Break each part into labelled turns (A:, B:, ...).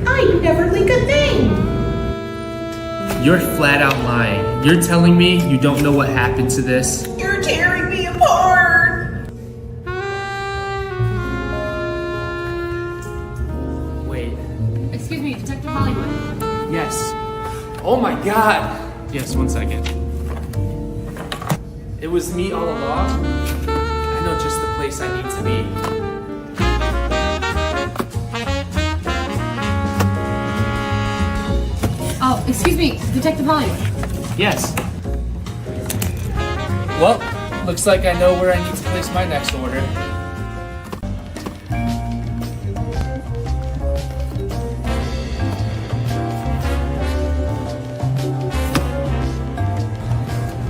A: I never leak a thing.
B: You're flat out lying. You're telling me you don't know what happened to this?
A: You're tearing me apart.
B: Wait.
C: Excuse me, Detective Hollywood.
B: Yes. Oh my God. Yes, 1 second. It was me all along. I know just the place I need to be.
C: Oh, excuse me, Detective Hollywood.
B: Yes. Well, looks like I know where I need to place my next order.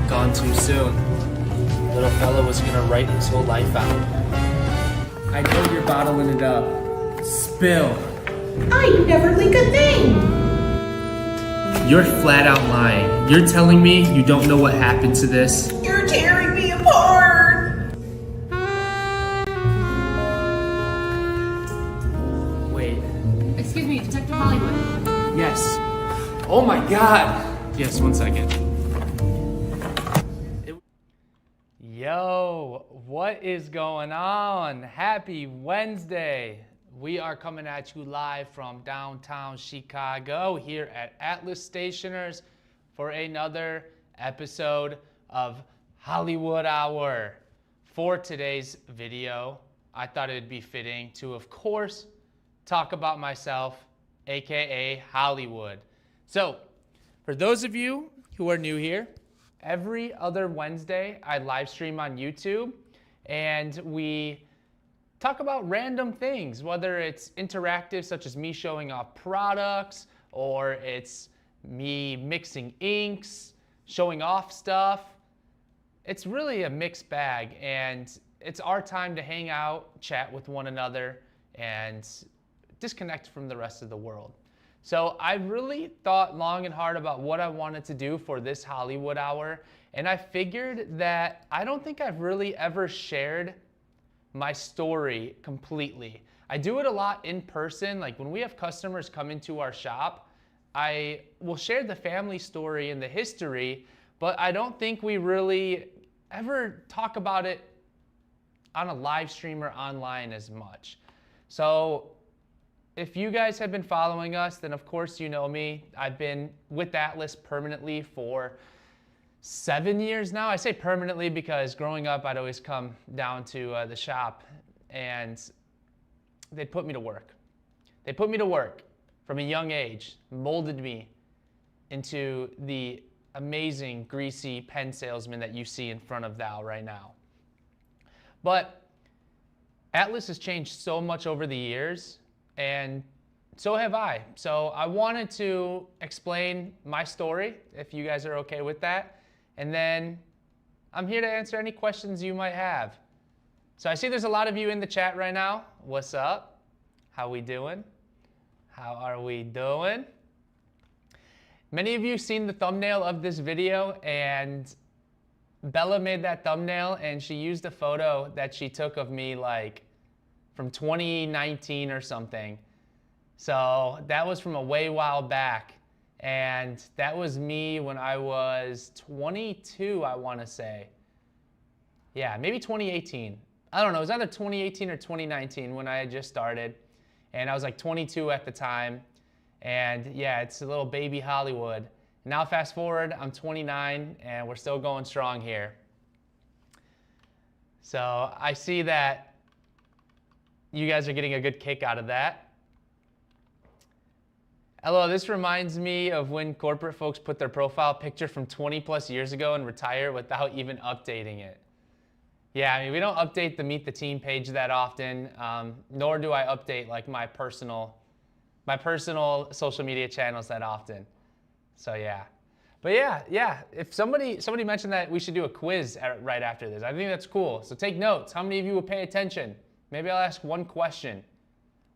B: Gone too soon. Little fella was gonna write his whole life out. I know you're bottling it up. Spill.
A: I never leak a thing.
B: You're flat out lying. You're telling me you don't know what happened to this?
A: You're tearing me apart.
B: Wait.
C: Excuse me, Detective Hollywood.
B: Yes. Oh my God. Yes, 1 second.
D: Yo, what is going on? Happy Wednesday. We are coming at you live from downtown Chicago here at Atlas Stationers for another episode of Hollywood Hour. For today's video, I thought it would be fitting to, of course, talk about myself, aka Hollywood. So, for those of you who are new here, every other Wednesday I live stream on YouTube and we talk about random things, whether it's interactive such as me showing off products or it's me mixing inks, showing off stuff. It's really a mixed bag and it's our time to hang out, chat with one another and disconnect from the rest of the world. So I really thought long and hard about what I wanted to do for this Hollywood Hour, and I figured that I don't think I've really ever shared my story completely. I do it a lot in person, like when we have customers come into our shop, I will share the family story and the history, but I don't think we really ever talk about it on a live stream or online as much. So if you guys have been following us, then of course you know me. I've been with Atlas permanently for 7 years now. I say permanently because growing up I'd always come down to the shop and they'd put me to work. They put me to work from a young age, molded me into the amazing greasy pen salesman that you see in front of Val right now. But Atlas has changed so much over the years, and so have I. So I wanted to explain my story, if you guys are okay with that. And then I'm here to answer any questions you might have. So I see there's a lot of you in the chat right now. What's up? How we doing? How are we doing? Many of you seen the thumbnail of this video, and Bella made that thumbnail and she used a photo that she took of me like from 2019 or something. So that was from a way while back. And that was me when I was 22, I want to say. Yeah, maybe 2018. I don't know, it was either 2018 or 2019 when I had just started. And I was like 22 at the time. And yeah, it's a little baby Hollywood. Now fast forward, I'm 29 and we're still going strong here. So I see that you guys are getting a good kick out of that. Hello, this reminds me of when corporate folks put their profile picture from 20 plus years ago and retire without even updating it. Yeah, I mean, we don't update the Meet the Team page that often, nor do I update like my personal social media channels that often. So yeah. But yeah, if somebody mentioned that we should do a quiz right after this, I think that's cool. So take notes. How many of you will pay attention? Maybe I'll ask one question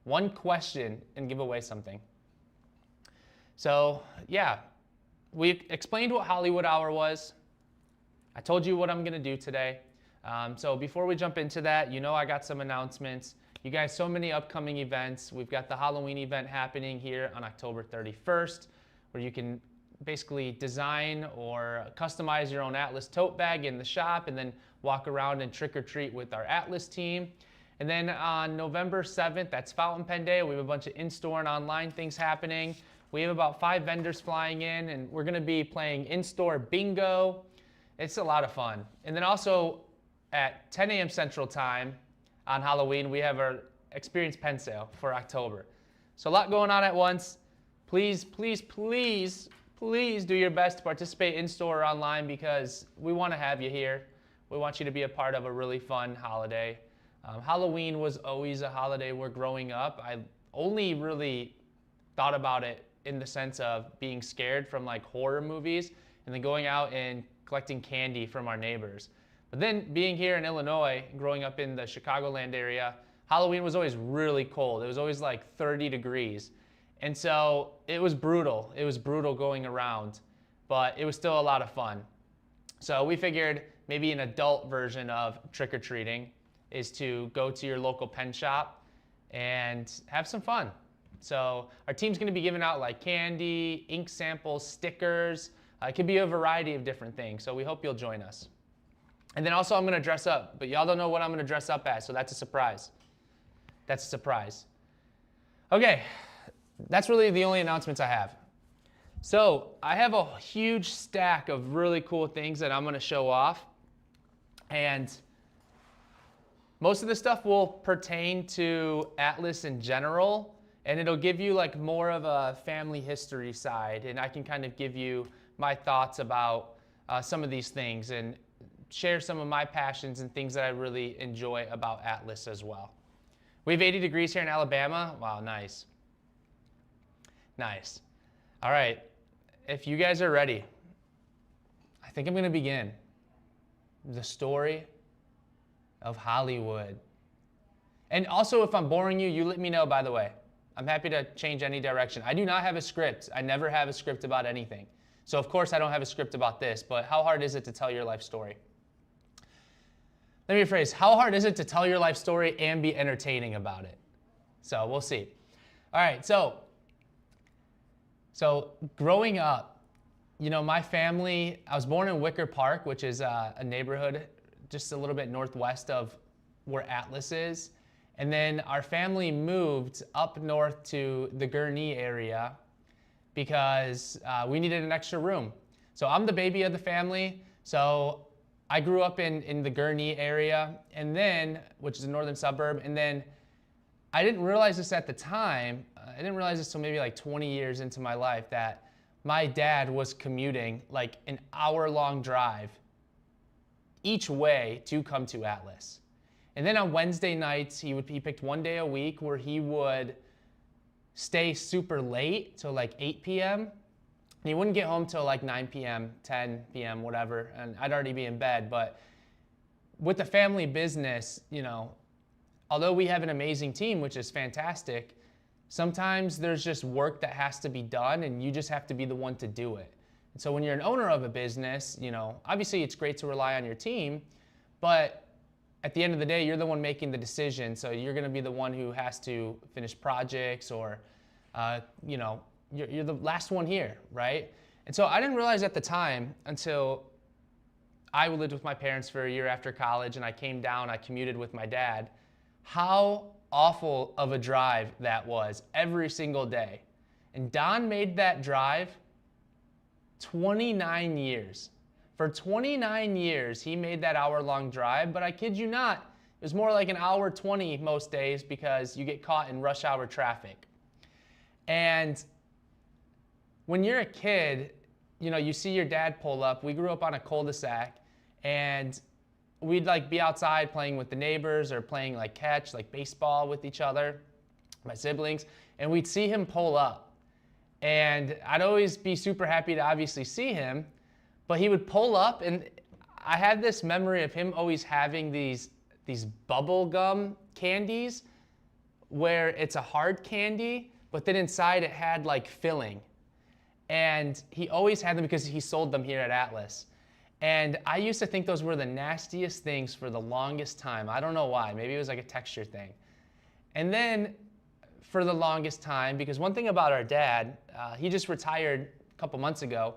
D: and give away something. So yeah, we explained what Hollywood Hour was. I told you what I'm gonna do today. So before we jump into that, you know I got some announcements. You guys, so many upcoming events. We've got the Halloween event happening here on October 31st, where you can basically design or customize your own Atlas tote bag in the shop and then walk around and trick or treat with our Atlas team. And then on November 7th, that's Fountain Pen Day. We have a bunch of in-store and online things happening. We have about 5 vendors flying in, and we're gonna be playing in-store bingo. It's a lot of fun. And then also at 10 a.m. Central Time on Halloween, we have our Experience Pen Sale for October. So a lot going on at once. Please, please, please, please do your best to participate in-store or online because we wanna have you here. We want you to be a part of a really fun holiday. Halloween was always a holiday where growing up, I only really thought about it in the sense of being scared from like horror movies and then going out and collecting candy from our neighbors. But then being here in Illinois, growing up in the Chicagoland area, Halloween was always really cold. It was always like 30 degrees. And so it was brutal. It was brutal going around, but it was still a lot of fun. So we figured maybe an adult version of trick-or-treating is to go to your local pen shop and have some fun. So our team's gonna be giving out like candy, ink samples, stickers. It could be a variety of different things. So we hope you'll join us. And then also I'm gonna dress up, but y'all don't know what I'm gonna dress up as, so that's a surprise. That's a surprise. Okay, that's really the only announcements I have. So I have a huge stack of really cool things that I'm gonna show off. And most of the stuff will pertain to Atlas in general, and it'll give you like more of a family history side, and I can kind of give you my thoughts about some of these things and share some of my passions and things that I really enjoy about Atlas as well. We have 80 degrees here in Alabama. Wow, nice. Nice. All right, if you guys are ready, I think I'm gonna begin the story of Hollywood. And also, if I'm boring you, you let me know, by the way. I'm happy to change any direction. I do not have a script. I never have a script about anything. So of course I don't have a script about this, but how hard is it to tell your life story? Let me rephrase, how hard is it to tell your life story and be entertaining about it? So we'll see. All right, so growing up, you know, my family, I was born in Wicker Park, which is a neighborhood just a little bit northwest of where Atlas is. And then our family moved up north to the Gurnee area because we needed an extra room. So I'm the baby of the family. So I grew up in the Gurnee area, and then, which is a northern suburb, and then I didn't realize this at the time. I didn't realize this till maybe like 20 years into my life that my dad was commuting like an hour-long drive each way to come to Atlas. And then on Wednesday nights, he picked one day a week where he would stay super late till like 8 p.m. And he wouldn't get home till like 9 p.m., 10 p.m., whatever, and I'd already be in bed. But with the family business, you know, although we have an amazing team, which is fantastic, sometimes there's just work that has to be done and you just have to be the one to do it. And so when you're an owner of a business, you know, obviously it's great to rely on your team, but at the end of the day, you're the one making the decision. So you're gonna be the one who has to finish projects or, you know, you're the last one here, right? And so I didn't realize at the time until I lived with my parents for a year after college and I came down, I commuted with my dad, how awful of a drive that was every single day. And Don made that drive 29 years. For 29 years, he made that hour-long drive, but I kid you not, it was more like an hour 20 most days because you get caught in rush hour traffic. And when you're a kid, you know, you see your dad pull up. We grew up on a cul-de-sac, and we'd like be outside playing with the neighbors or playing like catch, like baseball with each other, my siblings, and we'd see him pull up. And I'd always be super happy to obviously see him, but he would pull up, and I had this memory of him always having these bubble gum candies where it's a hard candy, but then inside it had like filling. And he always had them because he sold them here at Atlas. And I used to think those were the nastiest things for the longest time. I don't know why. Maybe it was like a texture thing. And then for the longest time, because one thing about our dad, he just retired a couple months ago,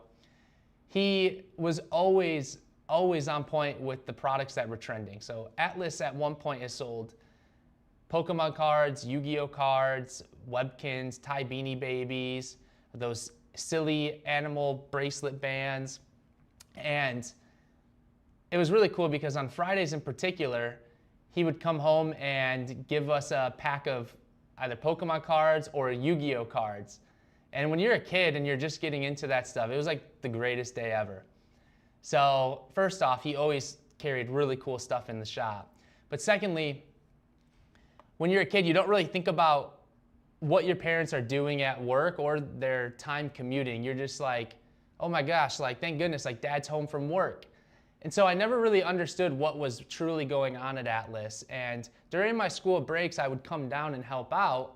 D: he was always on point with the products that were trending. So Atlas at one point has sold Pokemon cards, Yu-Gi-Oh cards, Webkins, Ty Beanie Babies, those silly animal bracelet bands. And it was really cool because on Fridays in particular, he would come home and give us a pack of either Pokemon cards or Yu-Gi-Oh cards. And when you're a kid and you're just getting into that stuff, it was like the greatest day ever. So first off, he always carried really cool stuff in the shop. But secondly, when you're a kid, you don't really think about what your parents are doing at work or their time commuting. You're just like, oh my gosh, like thank goodness, like dad's home from work. And so I never really understood what was truly going on at Atlas. And during my school breaks, I would come down and help out.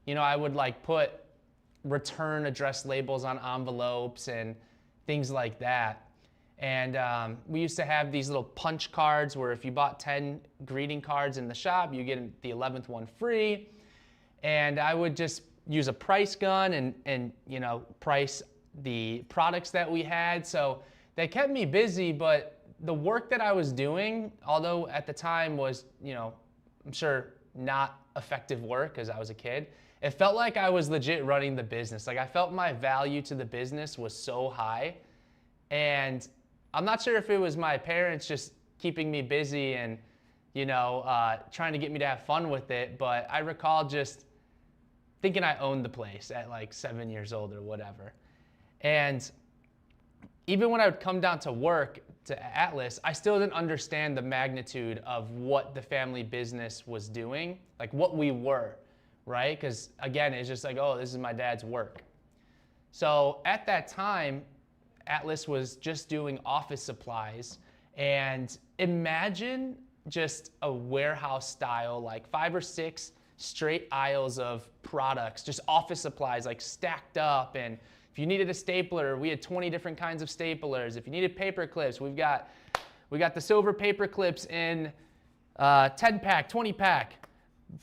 D: You know, I would like put return address labels on envelopes and things like that. And we used to have these little punch cards where if you bought 10 greeting cards in the shop, you get the 11th one free. And I would just use a price gun and you know, price the products that we had. So they kept me busy, but the work that I was doing, although at the time was, you know, I'm sure not effective work because I was a kid, it felt like I was legit running the business. Like I felt my value to the business was so high. And I'm not sure if it was my parents just keeping me busy and, you know, trying to get me to have fun with it, but I recall just thinking I owned the place at like 7 years old or whatever. And even when I would come down to work to Atlas, I still didn't understand the magnitude of what the family business was doing, like what we were, right? Because again, it's just like, oh, this is my dad's work. So at that time, Atlas was just doing office supplies, and imagine just a warehouse style, like 5 or 6 straight aisles of products, just office supplies like stacked up. And if you needed a stapler, we had 20 different kinds of staplers. If you needed paper clips, we got the silver paper clips in 10 pack, 20 pack,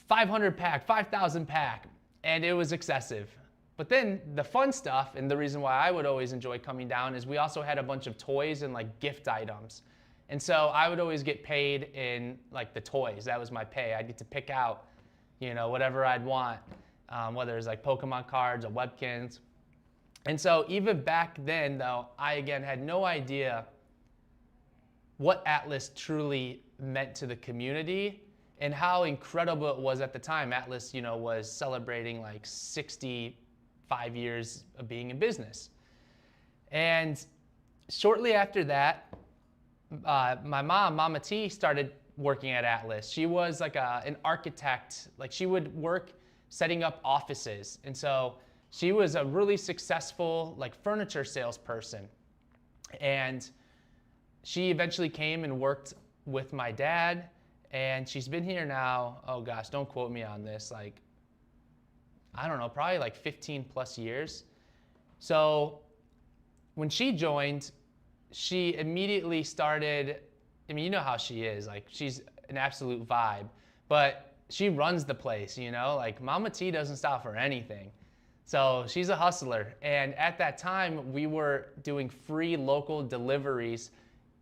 D: 500 pack, 5,000 pack, and it was excessive. But then the fun stuff, and the reason why I would always enjoy coming down, is we also had a bunch of toys and like gift items. And so I would always get paid in like the toys. That was my pay. I'd get to pick out, you know, whatever I'd want, whether it's like Pokemon cards or Webkins. And so even back then, though, I again had no idea what Atlas truly meant to the community and how incredible it was at the time. Atlas, you know, was celebrating like 65 years of being in business. And shortly after that, my mom, Mama T, started working at Atlas. She was like an architect. Like she would work setting up offices. And so she was a really successful like furniture salesperson. And she eventually came and worked with my dad. And she's been here now, oh gosh, don't quote me on this, like, I don't know, probably like 15 plus years. So when she joined, she immediately started, I mean, you know how she is, like she's an absolute vibe, but she runs the place, you know, like Mama T doesn't stop for anything. So she's a hustler. And at that time, we were doing free local deliveries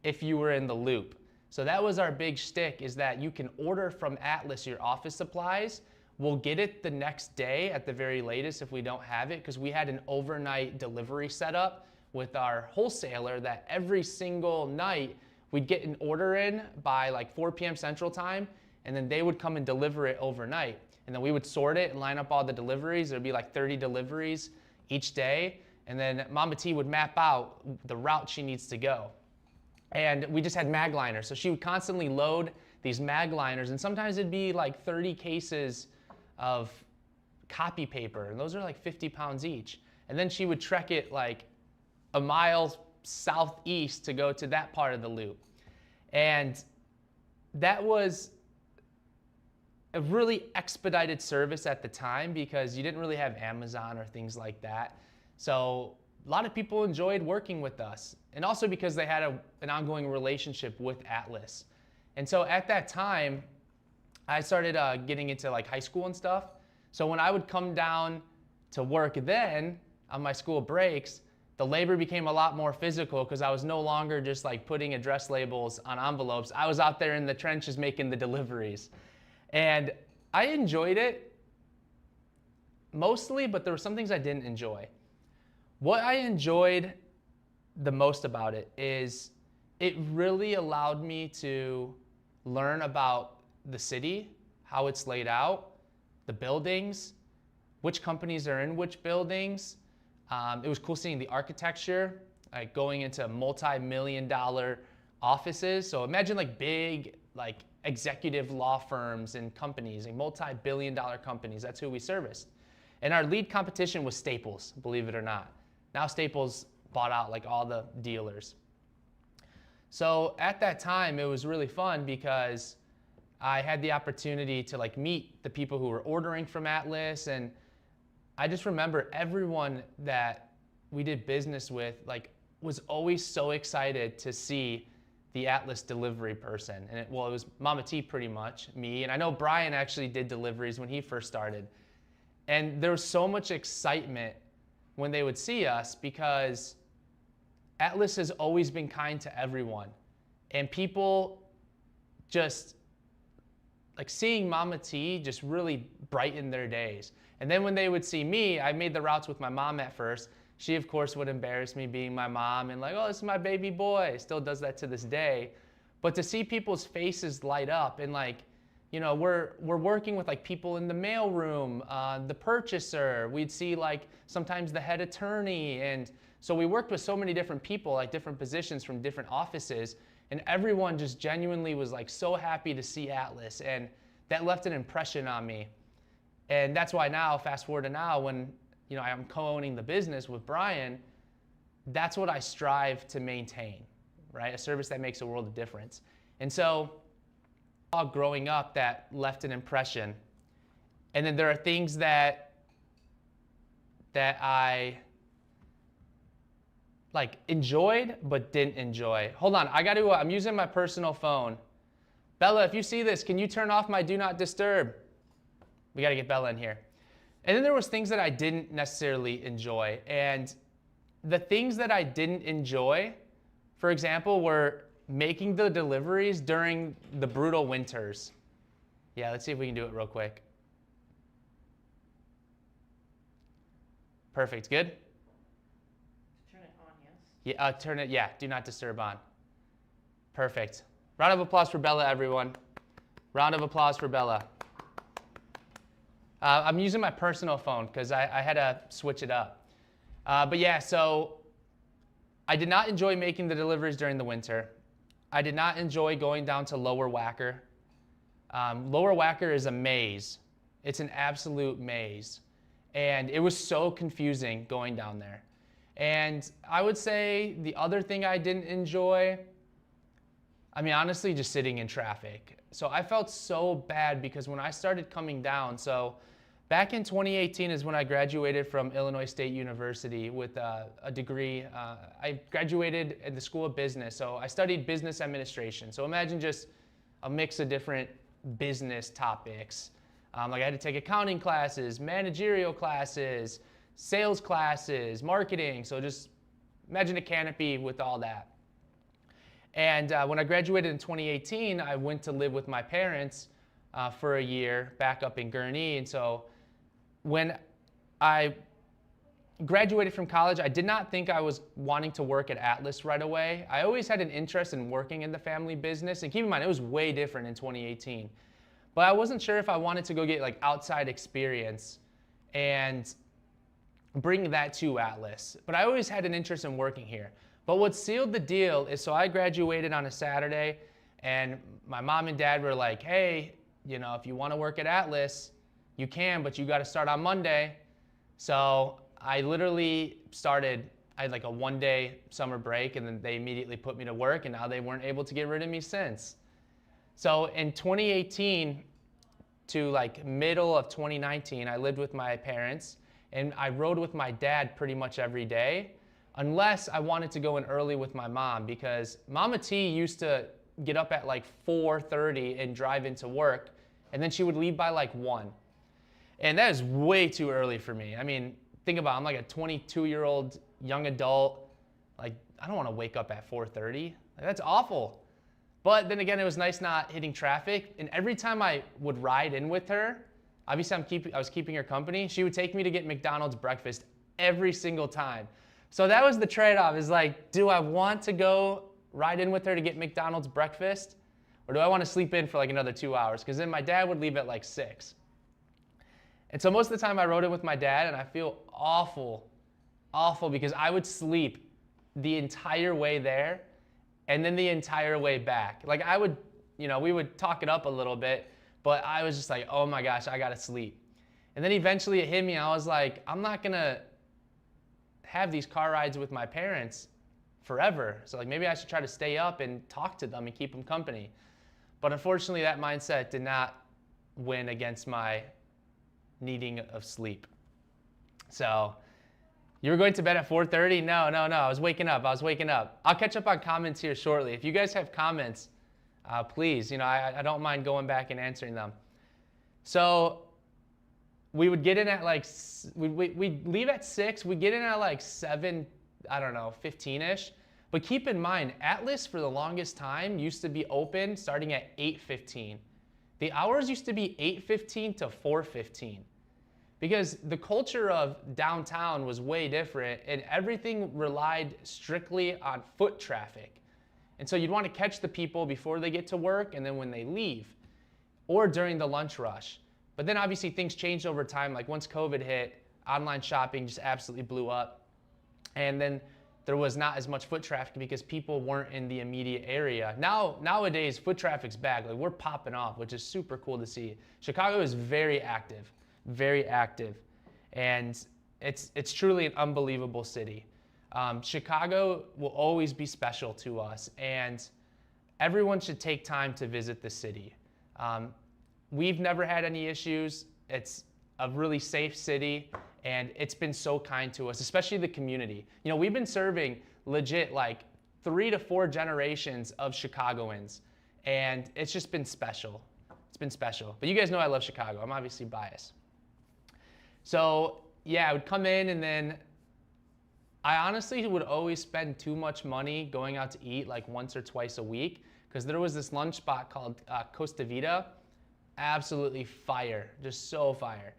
D: if you were in the loop. So that was our big shtick, is that you can order from Atlas your office supplies. We'll get it the next day at the very latest if we don't have it, because we had an overnight delivery set up with our wholesaler that every single night we'd get an order in by like 4 p.m. Central Time, and then they would come and deliver it overnight. And then we would sort it and line up all the deliveries. There'd be like 30 deliveries each day. And then Mama T would map out the route she needs to go. And we just had mag liners. So she would constantly load these mag liners. And sometimes it'd be like 30 cases of copy paper. And those are like 50 pounds each. And then she would trek it like a mile southeast to go to that part of the loop. And that was a really expedited service at the time because you didn't really have Amazon or things like that. So a lot of people enjoyed working with us, and also because they had an ongoing relationship with Atlas. And so at that time, I started getting into like high school and stuff. So when I would come down to work then on my school breaks, the labor became a lot more physical because I was no longer just like putting address labels on envelopes. I was out there in the trenches making the deliveries. And I enjoyed it mostly, but there were some things I didn't enjoy. What I enjoyed the most about it is it really allowed me to learn about the city, how it's laid out, the buildings, which companies are in which buildings. It was cool seeing the architecture, like going into multi-million-dollar offices. So imagine like big, like executive law firms and companies, like multi-billion-dollar companies. That's who we serviced. And our lead competition was Staples, believe it or not. Now Staples bought out like all the dealers. So at that time, it was really fun because I had the opportunity to like meet the people who were ordering from Atlas, and I just remember everyone that we did business with like was always so excited to see the Atlas delivery person. And it was Mama T pretty much, me, and I know Brian actually did deliveries when he first started. And there was so much excitement when they would see us because Atlas has always been kind to everyone. And people just, like seeing Mama T just really brightened their days. And then when they would see me, I made the routes with my mom at first. She, of course, would embarrass me being my mom and like, oh, this is my baby boy. Still does that to this day. But to see people's faces light up and like, you know, we're working with like people in the mailroom, the purchaser. We'd see like sometimes the head attorney. And so we worked with so many different people, like different positions from different offices. And everyone just genuinely was like so happy to see Atlas, and that left an impression on me. And that's why now, fast forward to now, when I'm co-owning the business with Brian, that's what I strive to maintain, right? A service that makes a world of difference. And so, growing up, that left an impression. And then there are things that I like enjoyed but didn't enjoy. Hold on, I'm using my personal phone. Bella, if you see this, can you turn off my do not disturb? We gotta get Bella in here. And then there was things that I didn't necessarily enjoy. And the things that I didn't enjoy, for example, were making the deliveries during the brutal winters. Yeah, let's see if we can do it real quick. Perfect, good? Yeah, do not disturb on. Perfect. Round of applause for Bella, everyone. Round of applause for Bella. I'm using my personal phone because I had to switch it up. But yeah, so I did not enjoy making the deliveries during the winter. I did not enjoy going down to Lower Wacker. Lower Wacker is a maze. It's an absolute maze. And it was so confusing going down there. And I would say the other thing I didn't enjoy, honestly, just sitting in traffic. So I felt so bad because when I started coming down, so back in 2018 is when I graduated from Illinois State University with a degree. I graduated at the School of Business, so I studied business administration. So imagine just a mix of different business topics. Like I had to take accounting classes, managerial classes, sales classes, marketing. So just imagine a canopy with all that. And when I graduated in 2018, I went to live with my parents for a year back up in Gurnee. And so when I graduated from college, I did not think I was wanting to work at Atlas right away. I always had an interest in working in the family business. And keep in mind, it was way different in 2018. But I wasn't sure if I wanted to go get like outside experience and bring that to Atlas. But I always had an interest in working here. But what sealed the deal is, so I graduated on a Saturday, and my mom and dad were like, hey, if you want to work at Atlas, you can, but you got to start on Monday. So I literally started, I had like a one-day summer break, and then they immediately put me to work, and now they weren't able to get rid of me since. So in 2018 to like middle of 2019, I lived with my parents, and I rode with my dad pretty much every day, unless I wanted to go in early with my mom, because Mama T used to get up at like 4:30 and drive into work, And then she would leave by like 1. And that is way too early for me. I mean, think about it, I'm like a 22-year-old young adult. Like, I don't want to wake up at 4:30. Like, that's awful. But then again, it was nice not hitting traffic. And every time I would ride in with her, obviously I was keeping her company, she would take me to get McDonald's breakfast every single time. So that was the trade-off, is like, do I want to go ride in with her to get McDonald's breakfast? Or do I want to sleep in for like another 2 hours? Because then my dad would leave at like 6. And so most of the time I rode it with my dad, and I feel awful because I would sleep the entire way there and then the entire way back. Like I would, we would talk it up a little bit, but I was just like, oh my gosh, I gotta sleep. And then eventually it hit me, I was like, I'm not gonna have these car rides with my parents forever. So like maybe I should try to stay up and talk to them and keep them company. But unfortunately that mindset did not win against my needing of sleep. So you were going to bed at 4:30? No, I was waking up. I'll catch up on comments here shortly. If you guys have comments, please, I don't mind going back and answering them. So we would get in at like, we'd leave at 6, we'd get in at like 7, 15-ish. But keep in mind, Atlas for the longest time used to be open starting at 8:15. The hours used to be 8:15 to 4:15. Because the culture of downtown was way different and everything relied strictly on foot traffic. And so you'd want to catch the people before they get to work and then when they leave, or during the lunch rush. But then obviously things changed over time. Like once COVID hit, online shopping just absolutely blew up. And then there was not as much foot traffic because people weren't in the immediate area. Nowadays, foot traffic's back. Like we're popping off, which is super cool to see. Chicago is very active. And it's truly an unbelievable city. Chicago will always be special to us, and everyone should take time to visit the city. We've never had any issues. It's a really safe city, and it's been so kind to us, especially the community. We've been serving legit like 3 to 4 generations of Chicagoans, and it's just been special. It's been special. But you guys know I love Chicago. I'm obviously biased. So yeah, I would come in, and then I honestly would always spend too much money going out to eat like once or twice a week, because there was this lunch spot called Costa Vida. Absolutely fire, just so fire.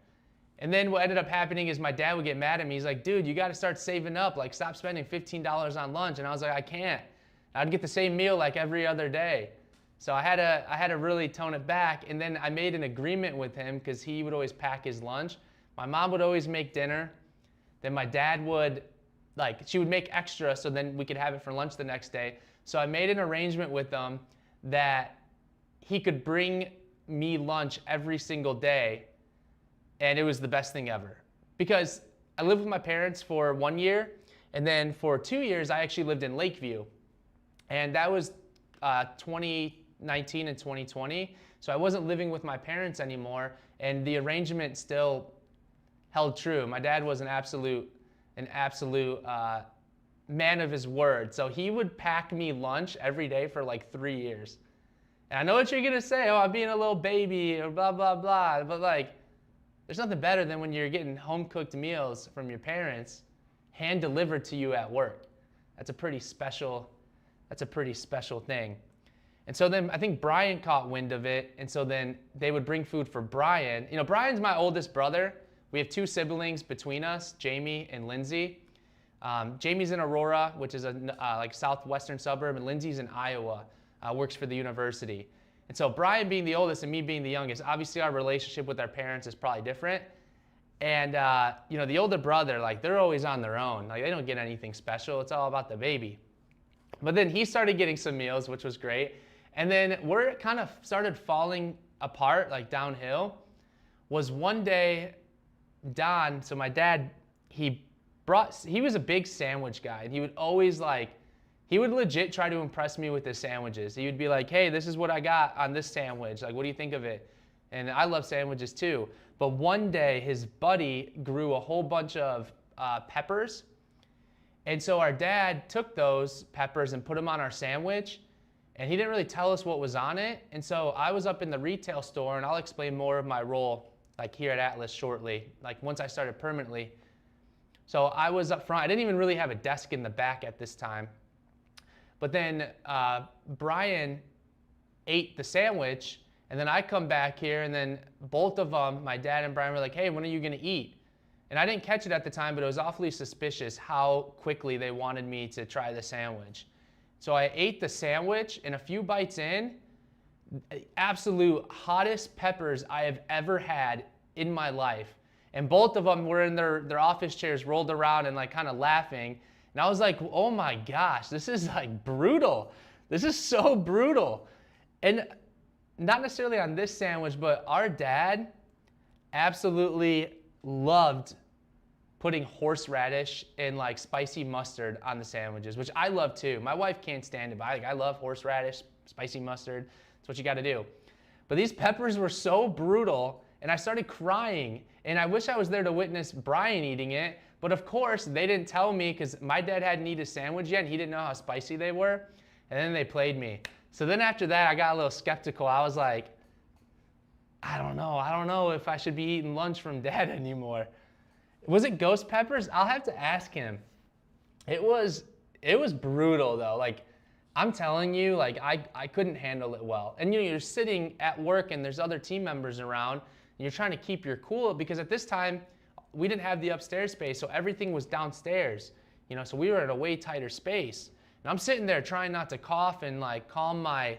D: And then what ended up happening is my dad would get mad at me. He's like, dude, you got to start saving up. Like, stop spending $15 on lunch. And I was like, I can't. I'd get the same meal like every other day. So I had to really tone it back. And then I made an agreement with him because he would always pack his lunch. My mom would always make dinner. Then my dad would, she would make extra so then we could have it for lunch the next day. So I made an arrangement with them that he could bring me lunch every single day. And it was the best thing ever. Because I lived with my parents for 1 year, and then for 2 years, I actually lived in Lakeview. And that was 2019 and 2020. So I wasn't living with my parents anymore, and the arrangement still held true. My dad was an absolute man of his word. So he would pack me lunch every day for like 3 years. And I know what you're gonna say, oh, I'm being a little baby or blah, blah, blah. But there's nothing better than when you're getting home-cooked meals from your parents hand-delivered to you at work. That's a pretty special thing. And so then I think Brian caught wind of it, and so then they would bring food for Brian. Brian's my oldest brother. We have 2 siblings between us, Jamie and Lindsay. Jamie's in Aurora, which is a southwestern suburb, and Lindsay's in Iowa, works for the university. And so Brian being the oldest and me being the youngest, obviously our relationship with our parents is probably different. And the older brother, they're always on their own. They don't get anything special. It's all about the baby. But then he started getting some meals, which was great. And then where it kind of started falling apart, downhill, was one day Don, so my dad, he was a big sandwich guy, and he would always he would legit try to impress me with his sandwiches. He would be like, hey, this is what I got on this sandwich. What do you think of it? And I love sandwiches too. But one day, his buddy grew a whole bunch of peppers. And so our dad took those peppers and put them on our sandwich. and he didn't really tell us what was on it. And so I was up in the retail store, and I'll explain more of my role like here at Atlas shortly, like once I started permanently. So I was up front. I didn't even really have a desk in the back at this time. But then Brian ate the sandwich, and then I come back here, and then both of them, my dad and Brian, were like, hey, when are you gonna eat? And I didn't catch it at the time, but it was awfully suspicious how quickly they wanted me to try the sandwich. So I ate the sandwich, and a few bites in, absolute hottest peppers I have ever had in my life. And both of them were in their office chairs, rolled around and like kind of laughing. And I was like, oh my gosh, this is like brutal. This is so brutal. And not necessarily on this sandwich, but our dad absolutely loved putting horseradish and like spicy mustard on the sandwiches, which I love too. My wife can't stand it, but I love horseradish, spicy mustard. That's what you got to do. But these peppers were so brutal, and I started crying, and I wish I was there to witness Brian eating it, but of course they didn't tell me because my dad hadn't eaten a sandwich yet, and he didn't know how spicy they were, and then they played me. So then after that, I got a little skeptical. I was like, I don't know if I should be eating lunch from Dad anymore. Was it ghost peppers? I'll have to ask him. It was brutal though. Like, I'm telling you, like I couldn't handle it well. And you know, you're sitting at work and there's other team members around, and you're trying to keep your cool because at this time we didn't have the upstairs space, so everything was downstairs. You know, so we were at a way tighter space. And I'm sitting there trying not to cough and like calm my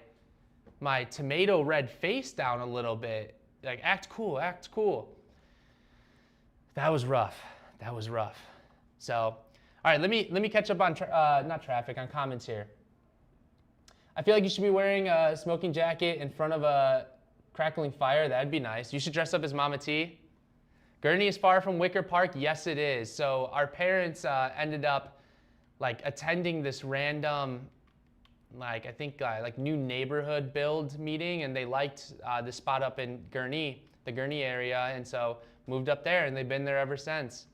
D: tomato red face down a little bit. Like, act cool, act cool. That was rough. That was rough. So, all right, let me catch up on not traffic, on comments here. I feel like you should be wearing a smoking jacket in front of a crackling fire. That'd be nice. You should dress up as Mama T. Gurney is far from Wicker Park. Yes, it is. So our parents ended up like attending this random, like I think like new neighborhood build meeting, and they liked the spot up in Gurney, the Gurney area, and so moved up there, and they've been there ever since.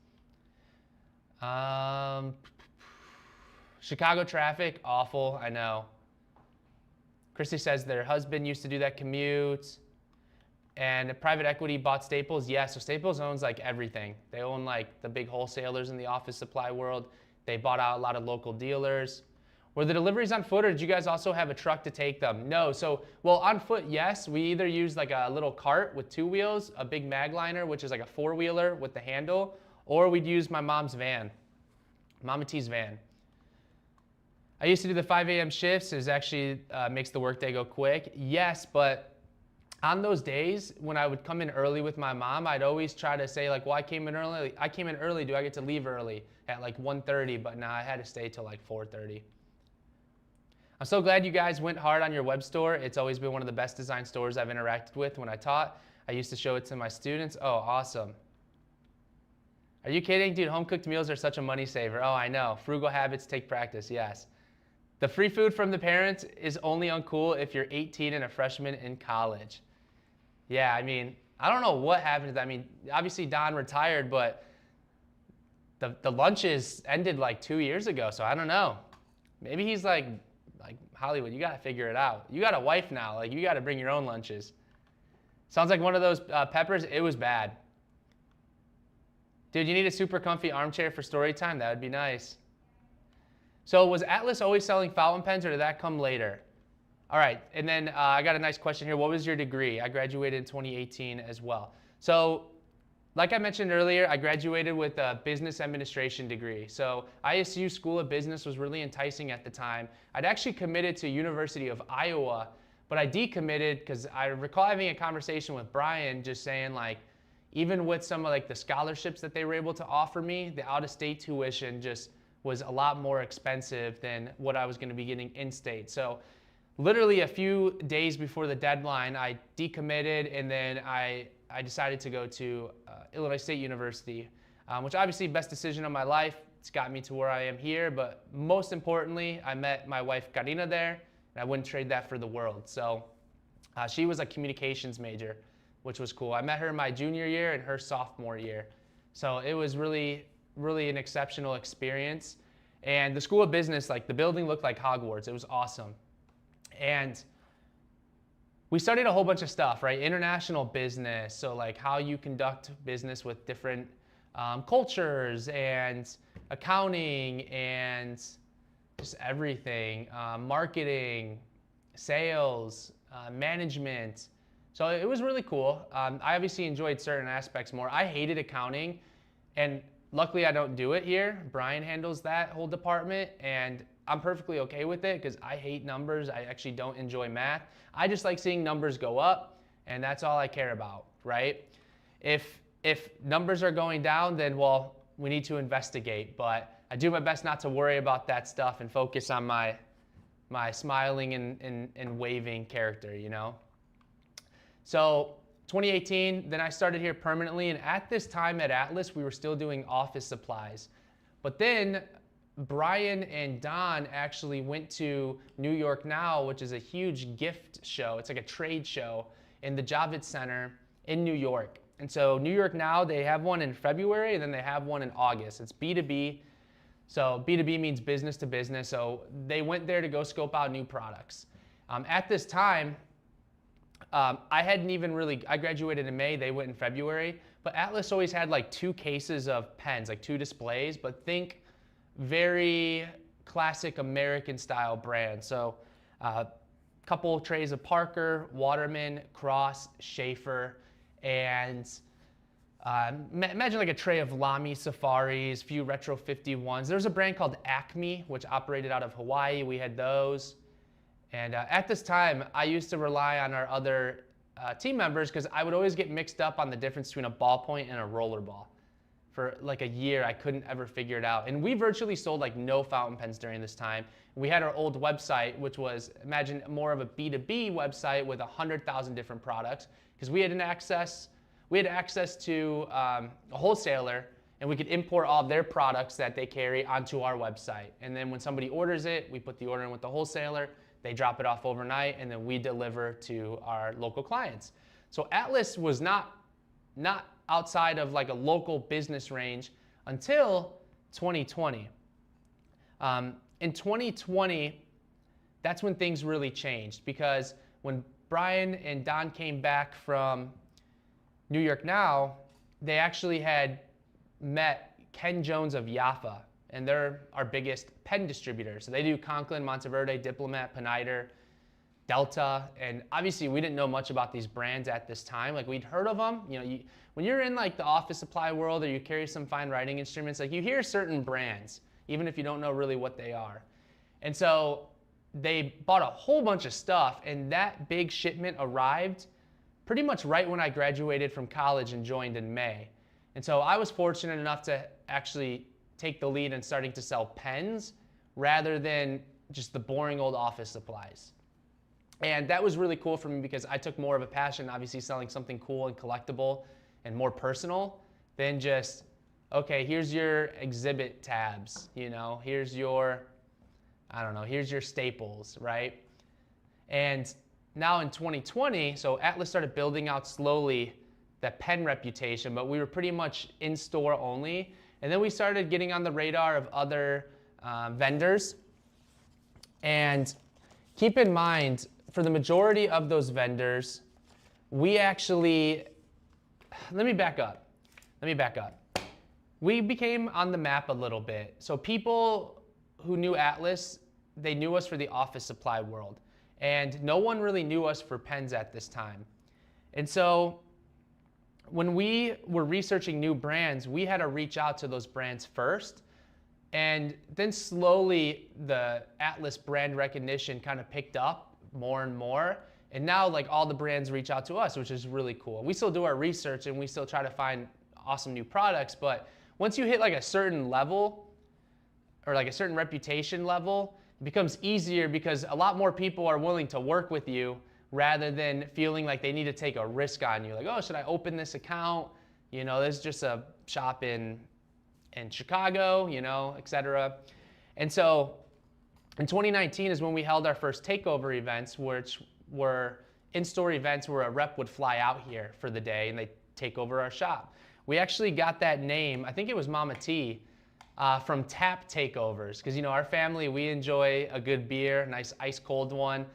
D: Chicago traffic, awful, I know. Christy says their husband used to do that commute, and private equity bought Staples. Yeah, so Staples owns like everything. They own like the big wholesalers in the office supply world. They bought out a lot of local dealers. Were the deliveries on foot, or did you guys also have a truck to take them? No, so, well, on foot, yes. We either used like a little cart with 2 wheels, a big Magliner, which is like a 4-wheeler with the handle, or we'd use my mom's van, Mama T's van. I used to do the 5 a.m. shifts. It actually makes the workday go quick. Yes, but on those days when I would come in early with my mom, I'd always try to say like, well, I came in early. Do I get to leave early at like 1:30? But nah, I had to stay till like 4:30. I'm so glad you guys went hard on your web store. It's always been one of the best design stores I've interacted with when I taught. I used to show it to my students. Oh, awesome. Are you kidding? Dude, home-cooked meals are such a money saver. Oh, I know. Frugal habits take practice, yes. The free food from the parents is only uncool if you're 18 and a freshman in college. Yeah, I mean, I don't know what happened to that. I mean, obviously Don retired, but the lunches ended like 2 years ago, so I don't know. Maybe he's like Hollywood, you gotta figure it out. You got a wife now, like you gotta bring your own lunches. Sounds like one of those peppers. It was bad. Dude, you need a super comfy armchair for story time? That would be nice. So was Atlas always selling fountain pens, or did that come later? All right, and then I got a nice question here. What was your degree? I graduated in 2018 as well. So like I mentioned earlier, I graduated with a business administration degree. So ISU School of Business was really enticing at the time. I'd actually committed to University of Iowa, but I decommitted because I recall having a conversation with Brian just saying like, even with some of like the scholarships that they were able to offer me, the out-of-state tuition just was a lot more expensive than what I was going to be getting in-state. So literally a few days before the deadline, I decommitted, and then I decided to go to Illinois State University, which obviously best decision of my life. It's got me to where I am here, but most importantly, I met my wife Karina there, and I wouldn't trade that for the world. So she was a communications major, which was cool. I met her my junior year and her sophomore year. So it was really, really an exceptional experience. And the School of Business, like the building looked like Hogwarts. It was awesome. And we studied a whole bunch of stuff, right? International business, so like how you conduct business with different cultures, and accounting, and just everything, marketing, sales, management. So it was really cool. I obviously enjoyed certain aspects more. I hated accounting, and luckily I don't do it here. Brian handles that whole department, and I'm perfectly okay with it because I hate numbers. I actually don't enjoy math. I just like seeing numbers go up, and that's all I care about, right? If numbers are going down, then well, we need to investigate. But I do my best not to worry about that stuff and focus on my smiling and waving character, you know? So 2018, then I started here permanently, and at this time at Atlas, we were still doing office supplies. But then Brian and Don actually went to New York Now, which is a huge gift show. It's like a trade show in the Javits Center in New York. And so New York Now, they have one in February, and then they have one in August. It's B2B. So B2B means business to business. So they went there to go scope out new products. At this time, I hadn't even really, I graduated in May, they went in February, but Atlas always had like 2 cases of pens, like 2 displays, but think very classic American style brand. So a couple trays of Parker, Waterman, Cross, Schaefer, and imagine like a tray of Lamy Safaris, few Retro 51s. There's a brand called Acme, which operated out of Hawaii. We had those. And at this time, I used to rely on our other team members because I would always get mixed up on the difference between a ballpoint and a rollerball. For like a year, I couldn't ever figure it out. And we virtually sold like no fountain pens during this time. We had our old website, which was, imagine more of a B2B website with 100,000 different products, because we had access to a wholesaler, and we could import all of their products that they carry onto our website. And then when somebody orders it, we put the order in with the wholesaler, they drop it off overnight, and then we deliver to our local clients. So Atlas was not outside of like a local business range until 2020. In 2020, that's when things really changed, because when Brian and Don came back from New York Now, they actually had met Ken Jones of Jaffa, and they're our biggest pen distributor. So they do Conklin, Monteverde, Diplomat, Peniter, Delta, and obviously we didn't know much about these brands at this time. Like, we'd heard of them. You know, when you're in like the office supply world, or you carry some fine writing instruments, like you hear certain brands, even if you don't know really what they are. And so they bought a whole bunch of stuff, and that big shipment arrived pretty much right when I graduated from college and joined in May. And so I was fortunate enough to actually take the lead in starting to sell pens rather than just the boring old office supplies. And that was really cool for me because I took more of a passion, obviously, selling something cool and collectible and more personal than just, okay, here's your exhibit tabs, you know, here's your, I don't know, here's your staples, right? And now in 2020, so Atlas started building out slowly that pen reputation, but we were pretty much in-store only. And then we started getting on the radar of other vendors. And keep in mind, for the majority of those vendors, we actually, let me back up. We became on the map a little bit. So people who knew Atlas, they knew us for the office supply world. And no one really knew us for pens at this time. And so when we were researching new brands, we had to reach out to those brands first. And then slowly the Atlas brand recognition kind of picked up more and more. And now like all the brands reach out to us, which is really cool. We still do our research and we still try to find awesome new products. But once you hit like a certain level or like a certain reputation level, it becomes easier because a lot more people are willing to work with you rather than feeling like they need to take a risk on you. Like, oh, should I open this account? You know, there's just a shop in Chicago, you know, et cetera. And so in 2019 is when we held our first takeover events, which were in-store events where a rep would fly out here for the day and they take over our shop. We actually got that name, I think it was Mama T, from tap takeovers. Because, you know, our family, we enjoy a good beer, a nice ice cold one.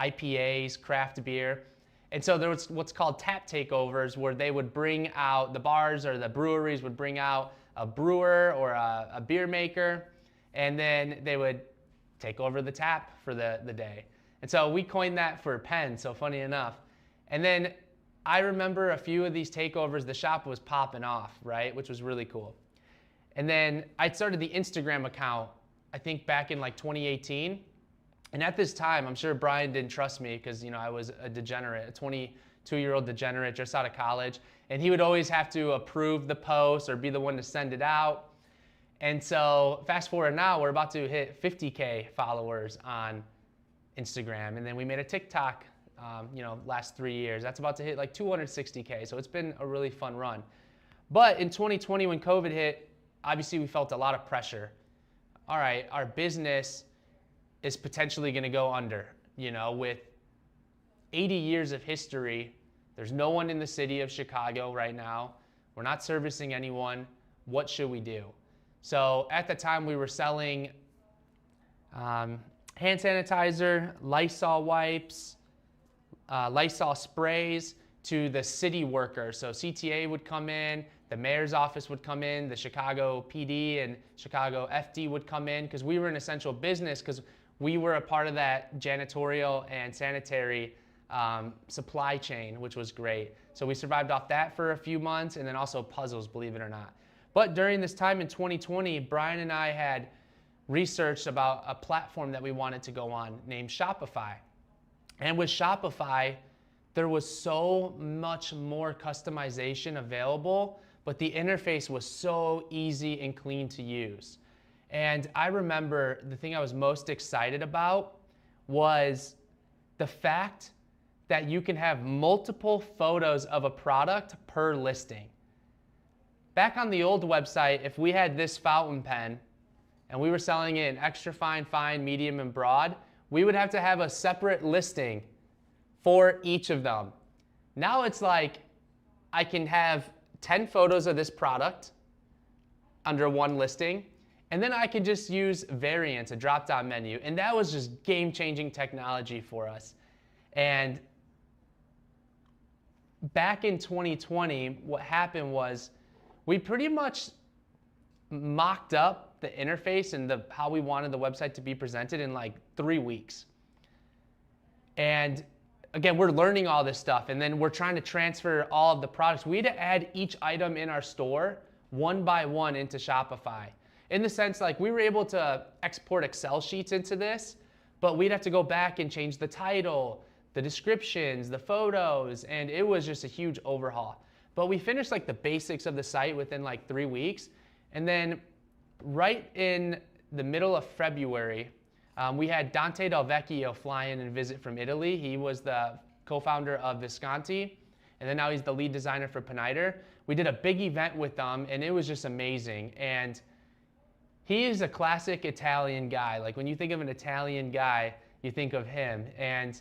D: IPAs, craft beer. And so there was what's called tap takeovers, where they would bring out, the bars or the breweries would bring out a brewer or a beer maker, and then they would take over the tap for the day. And so we coined that for Penn, so funny enough. And then I remember a few of these takeovers, the shop was popping off, right? Which was really cool. And then I started the Instagram account, I think back in like 2018. And at this time, I'm sure Brian didn't trust me because, you know, I was a degenerate, a 22-year-old degenerate just out of college. And he would always have to approve the post or be the one to send it out. And so fast forward now, we're about to hit 50K followers on Instagram. And then we made a TikTok, last 3 years. That's about to hit like 260K. So it's been a really fun run. But in 2020, when COVID hit, obviously we felt a lot of pressure. All right, our business is potentially going to go under, with 80 years of history. There's no one in the city of Chicago right now. We're not servicing anyone. What should we do? So at the time we were selling hand sanitizer, Lysol wipes, Lysol sprays to the city workers. So CTA would come in, the mayor's office would come in, the Chicago PD and Chicago FD would come in, because we were an essential business, because we were a part of that janitorial and sanitary supply chain, which was great. So we survived off that for a few months, and then also puzzles, believe it or not. But during this time in 2020, Brian and I had researched about a platform that we wanted to go on named Shopify. And with Shopify, there was so much more customization available, but the interface was so easy and clean to use. And I remember the thing I was most excited about was the fact that you can have multiple photos of a product per listing. Back on the old website, if we had this fountain pen and we were selling it in extra fine, fine, medium, and broad, we would have to have a separate listing for each of them. Now it's like I can have 10 photos of this product under one listing, and then I can just use variants, a drop-down menu. And that was just game-changing technology for us. And back in 2020, what happened was we pretty much mocked up the interface and how we wanted the website to be presented in like 3 weeks. And again, we're learning all this stuff, and then we're trying to transfer all of the products. We had to add each item in our store one by one into Shopify. In the sense, like, we were able to export Excel sheets into this, but we'd have to go back and change the title, the descriptions, the photos, and it was just a huge overhaul. But we finished like the basics of the site within like 3 weeks. And then right in the middle of February, we had Dante Del Vecchio fly in and visit from Italy. He was the co-founder of Visconti, and then now he's the lead designer for Pineider. We did a big event with them, and it was just amazing. And he is a classic Italian guy. Like, when you think of an Italian guy, you think of him. And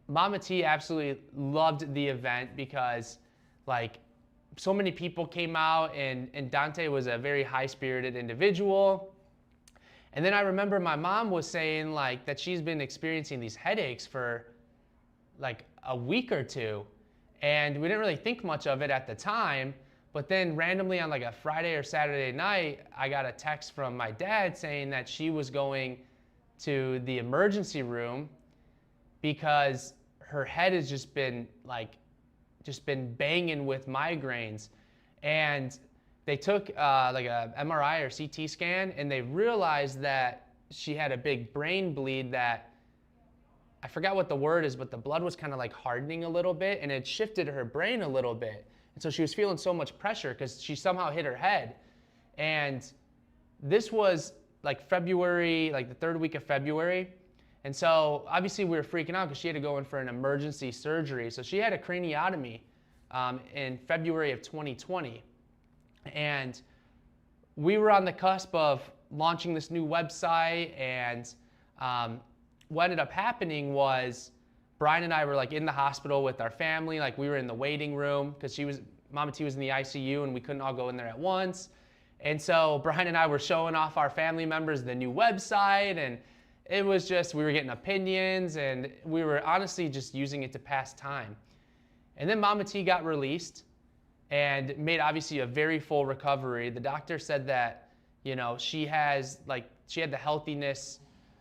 D: Mama T absolutely loved the event because, like, so many people came out, and Dante was a very high-spirited individual. And then I remember my mom was saying, like, that she's been experiencing these headaches for like a week or two. And we didn't really think much of it at the time. But then randomly on like a Friday or Saturday night, I got a text from my dad saying that she was going to the emergency room because her head has just been banging with migraines. And they took like a MRI or CT scan, and they realized that she had a big brain bleed that, I forgot what the word is, but the blood was kind of like hardening a little bit, and it shifted her brain a little bit. And so she was feeling so much pressure because she somehow hit her head. And this was like February, like the third week of February. And so obviously we were freaking out because she had to go in for an emergency surgery. So she had a craniotomy in February of 2020. And we were on the cusp of launching this new website, and what ended up happening was Brian and I were like in the hospital with our family. Like, we were in the waiting room because Mama T was in the ICU, and we couldn't all go in there at once. And so Brian and I were showing off our family members the new website, it was just, we were getting opinions and we were honestly just using it to pass time. And then Mama T got released and made obviously a very full recovery. The doctor said that, you know, she had the healthiness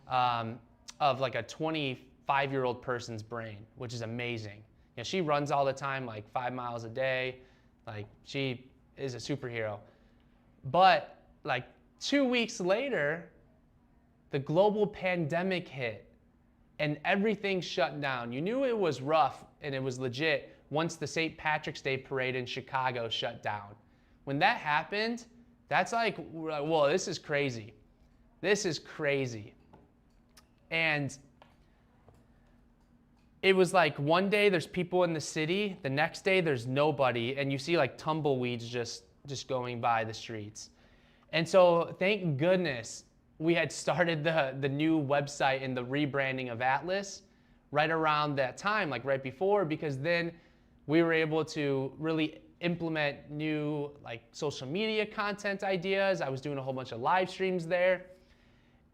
D: of like a 25-year-old person's brain, which is amazing. You know, she runs all the time, like 5 miles a day. Like, she is a superhero. But like 2 weeks later, the global pandemic hit and everything shut down. You knew it was rough and it was legit once the St. Patrick's Day parade in Chicago shut down. When that happened, that's like, whoa, this is crazy. This is crazy. And it was like one day there's people in the city, the next day there's nobody, and you see like tumbleweeds just going by the streets. And so thank goodness we had started the new website and the rebranding of Atlas right around that time, like right before, because then we were able to really implement new like social media content ideas. I was doing a whole bunch of live streams there.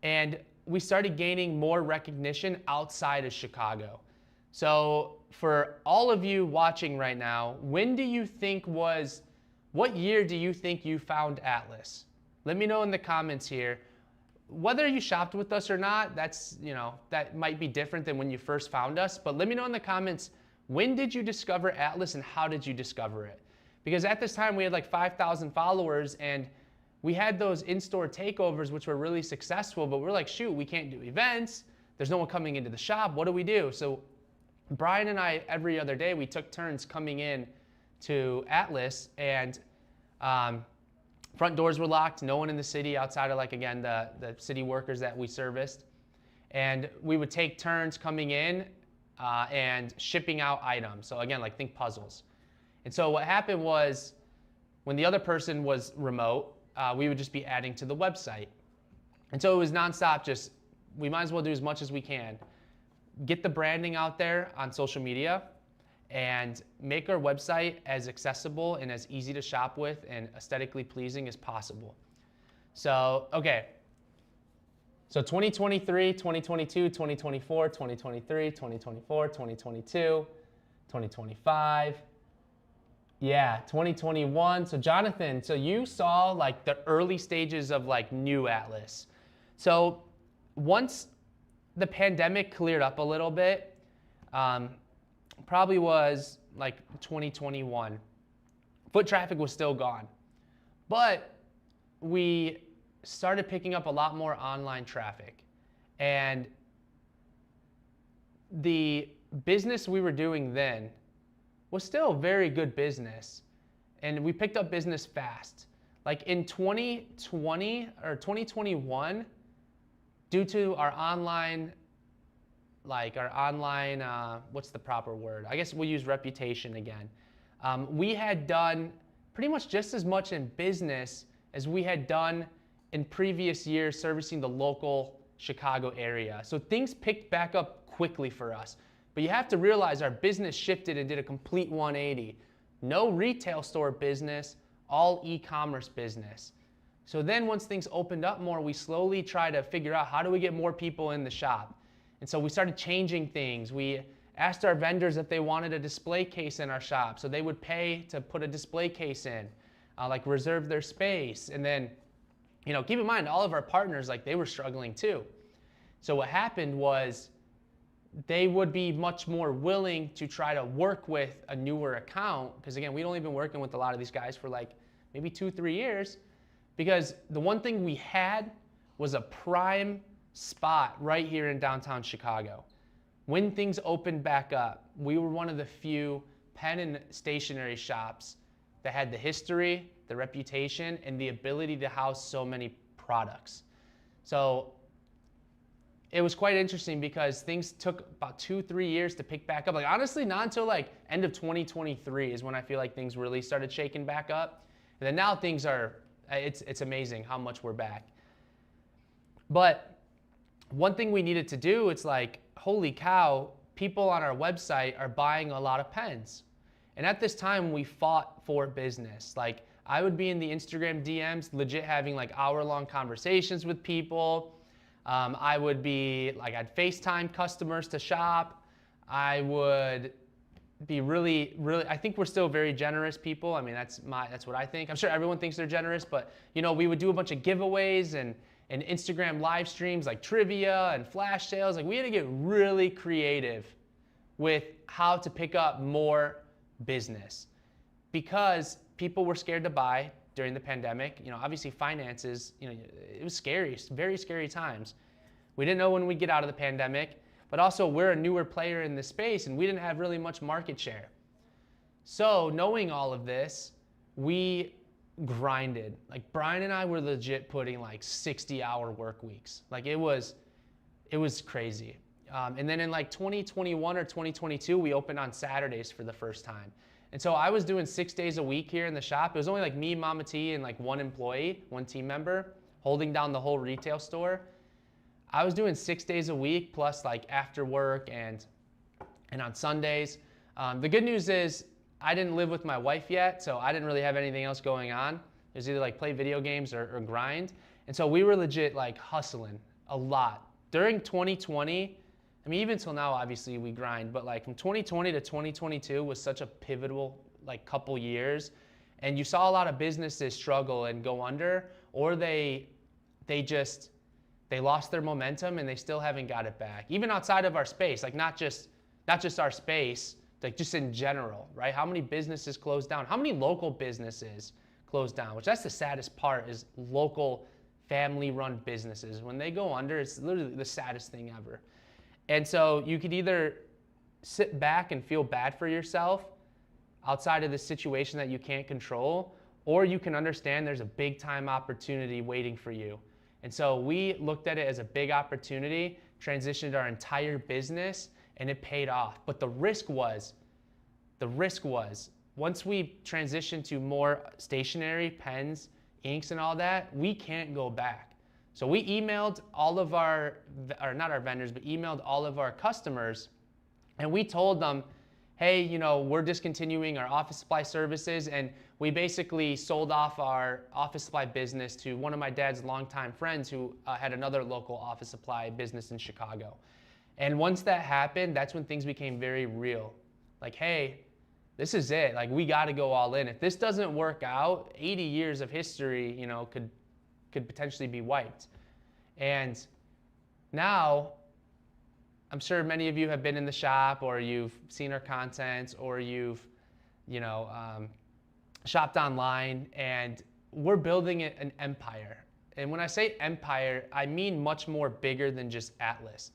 D: And we started gaining more recognition outside of Chicago. So for all of you watching right now, what year do you think you found Atlas? Let me know in the comments here. Whether you shopped with us or not, that might be different than when you first found us, but let me know in the comments, when did you discover Atlas and how did you discover it? Because at this time we had like 5,000 followers and we had those in-store takeovers which were really successful, but we're like, shoot, we can't do events. There's no one coming into the shop. What do we do? So Brian and I, every other day, we took turns coming in to Atlas and front doors were locked, no one in the city outside of like, again, the city workers that we serviced. And we would take turns coming in and shipping out items. So again, like think puzzles. And so what happened was when the other person was remote, we would just be adding to the website. And so it was nonstop, just we might as well do as much as we can. Get the branding out there on social media and make our website as accessible and as easy to shop with and aesthetically pleasing as possible. So, okay. So 2023, 2022, 2024, 2023, 2024, 2022, 2025. Yeah, 2021. So Jonathan, so you saw like the early stages of like new Atlas. So once the pandemic cleared up a little bit, probably was like 2021. Foot traffic was still gone. But we started picking up a lot more online traffic. And the business we were doing then was still very good business. And we picked up business fast. Like in 2020 or 2021, due to our online, what's the proper word? I guess we'll use reputation again. We had done pretty much just as much in business as we had done in previous years servicing the local Chicago area. So things picked back up quickly for us. But you have to realize our business shifted and did a complete 180. No retail store business, all e-commerce business. So then once things opened up more, we slowly tried to figure out how do we get more people in the shop. And so we started changing things. We asked our vendors if they wanted a display case in our shop. So they would pay to put a display case in, like reserve their space. And then, keep in mind, all of our partners, like they were struggling too. So what happened was they would be much more willing to try to work with a newer account. Because again, we'd only been working with a lot of these guys for like maybe 2-3 years. Because the one thing we had was a prime spot right here in downtown Chicago. When things opened back up, we were one of the few pen and stationery shops that had the history, the reputation, and the ability to house so many products. So it was quite interesting because things took about 2-3 years to pick back up. Like honestly, not until like end of 2023 is when I feel like things really started shaking back up. And then now things are, it's amazing how much we're back. But one thing we needed to do, it's like, holy cow, people on our website are buying a lot of pens. And at this time, we fought for business. Like I would be in the Instagram DMs, legit having like hour-long conversations with people. I'd FaceTime customers to shop. I would be really, I think we're still very generous people. I mean, that's what I think. I'm sure everyone thinks they're generous, but we would do a bunch of giveaways and Instagram live streams like trivia and flash sales. Like we had to get really creative with how to pick up more business because people were scared to buy during the pandemic. Obviously finances, it was scary, very scary times. We didn't know when we'd get out of the pandemic. But also we're a newer player in this space and we didn't have really much market share. So knowing all of this, we grinded. Like Brian and I were legit putting like 60-hour work weeks. Like it was crazy. And then in like 2021 or 2022, we opened on Saturdays for the first time. And so I was doing 6 days a week here in the shop. It was only like me, Mama T, and like one employee, one team member, holding down the whole retail store. I was doing 6 days a week plus like after work and on Sundays. The good news is I didn't live with my wife yet, so I didn't really have anything else going on. It was either like play video games or grind. And so we were legit like hustling a lot. During 2020, I mean, even till now, obviously we grind, but like from 2020 to 2022 was such a pivotal like couple years. And you saw a lot of businesses struggle and go under, or they lost their momentum and they still haven't got it back. Even outside of our space, like not just our space, like just in general, right? How many businesses closed down? How many local businesses closed down? Which that's the saddest part is local family-run businesses. When they go under, it's literally the saddest thing ever. And so you could either sit back and feel bad for yourself outside of the situation that you can't control, or you can understand there's a big time opportunity waiting for you. And so we looked at it as a big opportunity, transitioned our entire business, and it paid off. But the risk was, once we transitioned to more stationery, pens, inks, and all that, we can't go back. So we emailed all of not our vendors, but emailed all of our customers, and we told them, hey, we're discontinuing our office supply services, and we basically sold off our office supply business to one of my dad's longtime friends who had another local office supply business in Chicago. And once that happened, that's when things became very real. Like, hey, this is it. Like, we got to go all in. If this doesn't work out, 80 years of history, could potentially be wiped. And now, I'm sure many of you have been in the shop, or you've seen our content, or you've, shopped online, and we're building an empire. And when I say empire, I mean much more bigger than just Atlas.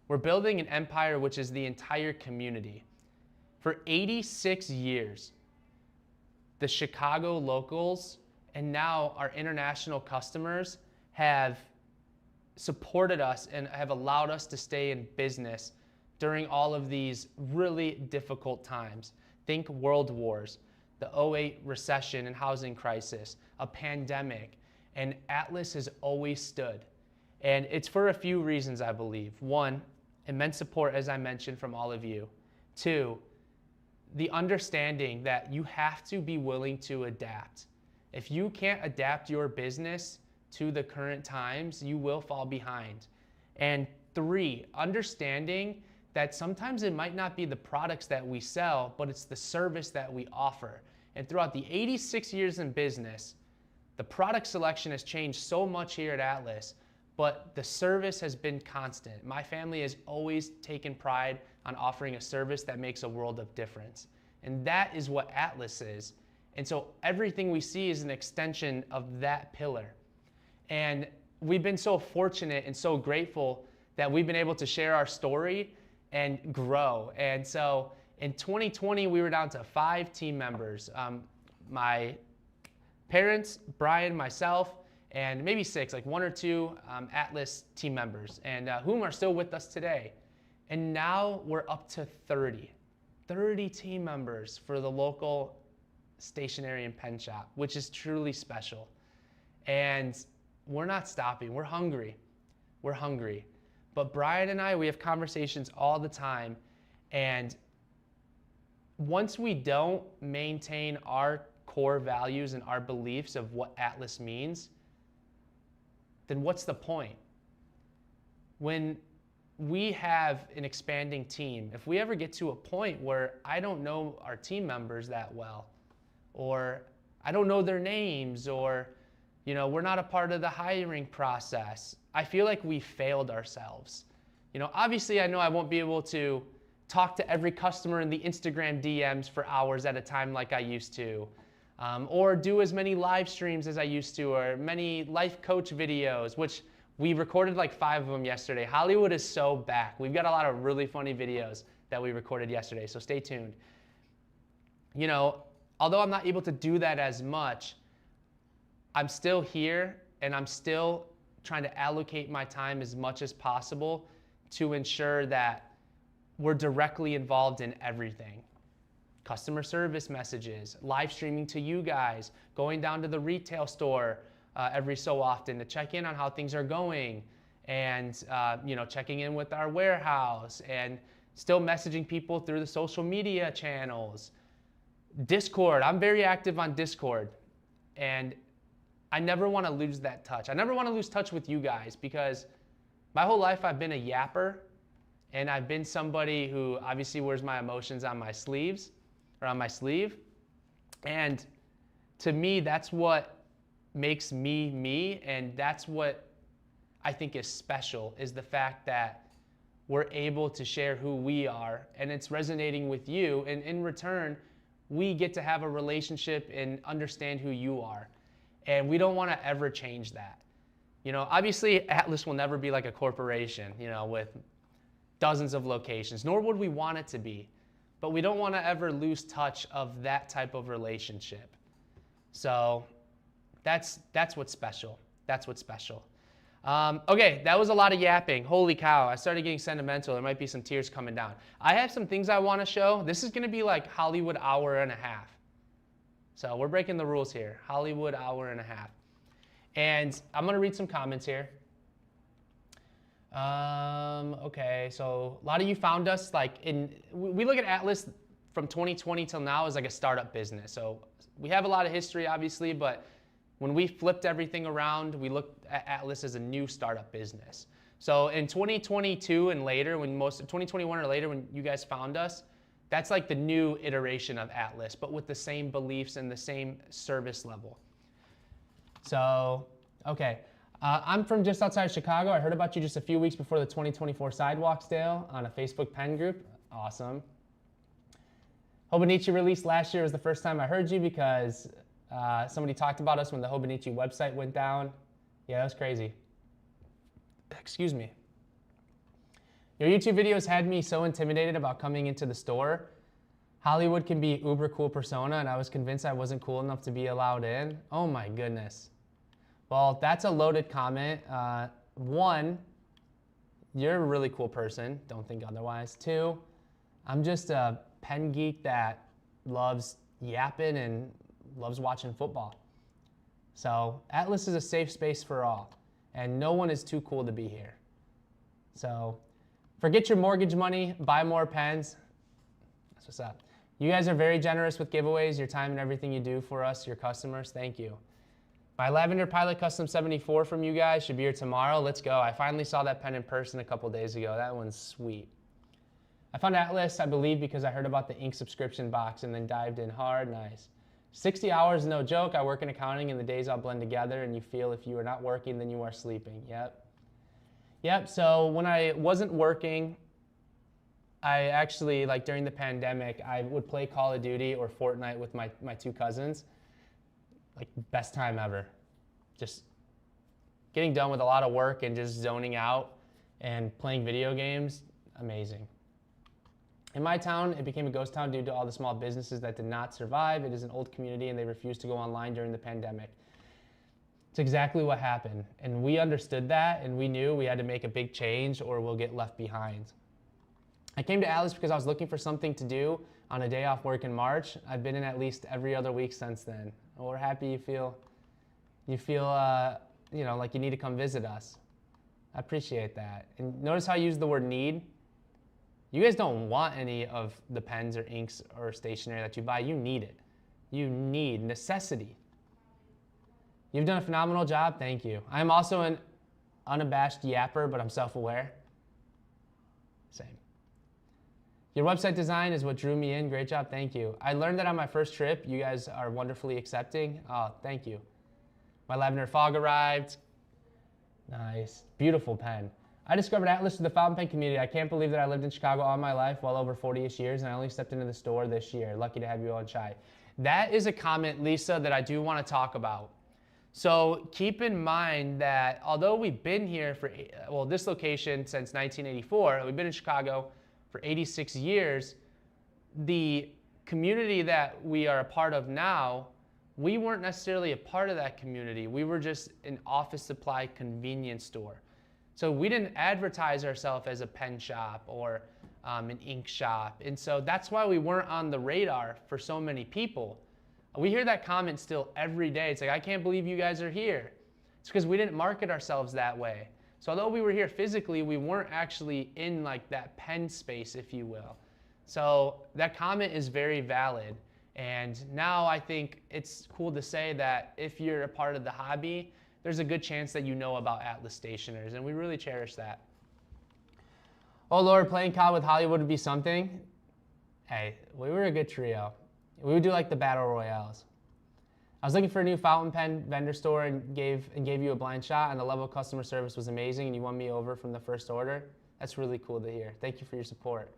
D: We're building an empire which is the entire community. For 86 years, the Chicago locals and now our international customers have supported us and have allowed us to stay in business during all of these really difficult times. Think world wars, the 2008 recession and housing crisis, a pandemic, and Atlas has always stood. And it's for a few reasons, I believe. One, immense support, as I mentioned, from all of you. Two, the understanding that you have to be willing to adapt. If you can't adapt your business to the current times, you will fall behind. And three, understanding that sometimes it might not be the products that we sell, but it's the service that we offer. And throughout the 86 years in business, the product selection has changed so much here at Atlas, but the service has been constant. My family has always taken pride on offering a service that makes a world of difference. And that is what Atlas is. And so everything we see is an extension of that pillar. And we've been so fortunate and so grateful that we've been able to share our story and grow. And so in 2020, we were down to 5 team members. My parents, Brian, myself, and maybe 6, like 1 or 2 Atlas team members, and whom are still with us today. And now we're up to 30 team members for the local stationery and pen shop, which is truly special. And we're not stopping. We're hungry. But Brian and I, we have conversations all the time. And once we don't maintain our core values and our beliefs of what Atlas means, then what's the point? when we have an expanding team, if we ever get to a point where I don't know our team members that well, or I don't know their names, or we're not a part of the hiring process, I feel like we failed ourselves. Obviously I know I won't be able to talk to every customer in the Instagram DMs for hours at a time like I used to, or do as many live streams as I used to, or many life coach videos, which we recorded like 5 of them yesterday. Hollywood is so back. We've got a lot of really funny videos that we recorded yesterday, so stay tuned. Although I'm not able to do that as much, I'm still here and I'm still trying to allocate my time as much as possible to ensure that we're directly involved in everything. Customer service messages, live streaming to you guys, going down to the retail store every so often to check in on how things are going, and checking in with our warehouse, and still messaging people through the social media channels. Discord, I'm very active on Discord, and I never want to lose that touch. I never want to lose touch with you guys, because my whole life I've been a yapper, and I've been somebody who obviously wears my emotions on my sleeves, or on my sleeve. And to me, that's what makes me me, and that's what I think is special, is the fact that we're able to share who we are, and it's resonating with you, and in return, we get to have a relationship and understand who you are. And we don't want to ever change that. Obviously Atlas will never be like a corporation, with dozens of locations, nor would we want it to be. But we don't want to ever lose touch of that type of relationship. So that's what's special. That's what's special. Okay, that was a lot of yapping. Holy cow, I started getting sentimental. There might be some tears coming down. I have some things I want to show. This is going to be like Hollywood hour and a half. So we're breaking the rules here. Hollywood hour and a half. And I'm going to read some comments here. Okay, so a lot of you found us we look at Atlas from 2020 till now as like a startup business. So we have a lot of history, obviously, but when we flipped everything around, we looked at Atlas as a new startup business. So in 2022 and later, 2021 or later, when you guys found us, that's like the new iteration of Atlas, but with the same beliefs and the same service level. So, okay. I'm from just outside Chicago. I heard about you just a few weeks before the 2024 Sidewalk Sale on a Facebook pen group. Awesome. Hobonichi released last year was the first time I heard you, because somebody talked about us when the Hobonichi website went down. Yeah, that was crazy. Excuse me. Your YouTube videos had me so intimidated about coming into the store. Hollywood can be uber cool persona, and I was convinced I wasn't cool enough to be allowed in. Oh my goodness. Well, that's a loaded comment. One, you're a really cool person. Don't think otherwise. Two, I'm just a pen geek that loves yapping and loves watching football. So Atlas is a safe space for all, and no one is too cool to be here. So forget your mortgage money, buy more pens. That's what's up. You guys are very generous with giveaways, your time and everything you do for us, your customers. Thank you. My Lavender Pilot Custom 74 from you guys should be here tomorrow. Let's go. I finally saw that pen in person a couple days ago. That one's sweet. I found Atlas, I believe, because I heard about the ink subscription box and then dived in hard. Nice. 60 hours, no joke. I work in accounting and the days all blend together, and you feel if you are not working, then you are sleeping. Yep, so when I wasn't working, I actually, during the pandemic, I would play Call of Duty or Fortnite with my 2 cousins. Best time ever. Just getting done with a lot of work and just zoning out and playing video games, amazing. In my town, it became a ghost town due to all the small businesses that did not survive. It is an old community and they refused to go online during the pandemic. It's exactly what happened. And we understood that, and we knew we had to make a big change or we'll get left behind. I came to Atlas because I was looking for something to do on a day off work in March. I've been in at least every other week since then. We're happy you feel like you need to come visit us. I appreciate that. And notice how I use the word need. You guys don't want any of the pens or inks or stationery that you buy. You need it. You need necessity. You've done a phenomenal job. Thank you. I'm also an unabashed yapper, but I'm self-aware. Same. Your website design is what drew me in. Great job, thank you. I learned that on my first trip. You guys are wonderfully accepting. Oh, thank you. My lavender fog arrived. Nice, beautiful pen. I discovered Atlas through the fountain pen community. I can't believe that I lived in Chicago all my life, well over 40-ish years, and I only stepped into the store this year. Lucky to have you on Chai. That is a comment, Lisa, that I do want to talk about. So keep in mind that although we've been here for, well, this location since 1984, we've been in Chicago for 86 years, the community that we are a part of now, we weren't necessarily a part of that community. We were just an office supply convenience store. So we didn't advertise ourselves as a pen shop or an ink shop. And so that's why we weren't on the radar for so many people. We hear that comment still every day. It's like, I can't believe you guys are here. It's because we didn't market ourselves that way. So although we were here physically, we weren't actually in like that pen space, if you will. So that comment is very valid. And now I think it's cool to say that if you're a part of the hobby, there's a good chance that you know about Atlas Stationers, and we really cherish that. Oh Lord, playing COD with Hollywood would be something. Hey, we were a good trio. We would do like the battle royales. I was looking for a new fountain pen vendor store and gave you a blind shot, and the level of customer service was amazing, and you won me over from the first order. That's really cool to hear. Thank you for your support.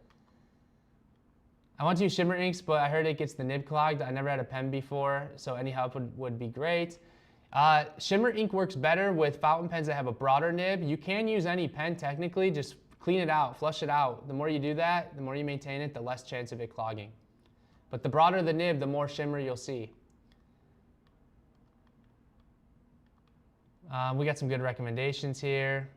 D: I want to use shimmer inks, but I heard it gets the nib clogged. I never had a pen before, so any help would be great. Shimmer ink works better with fountain pens that have a broader nib. You can use any pen technically, just clean it out, flush it out. The more you do that, the more you maintain it, the less chance of it clogging. But the broader the nib, the more shimmer you'll see. We got some good recommendations here.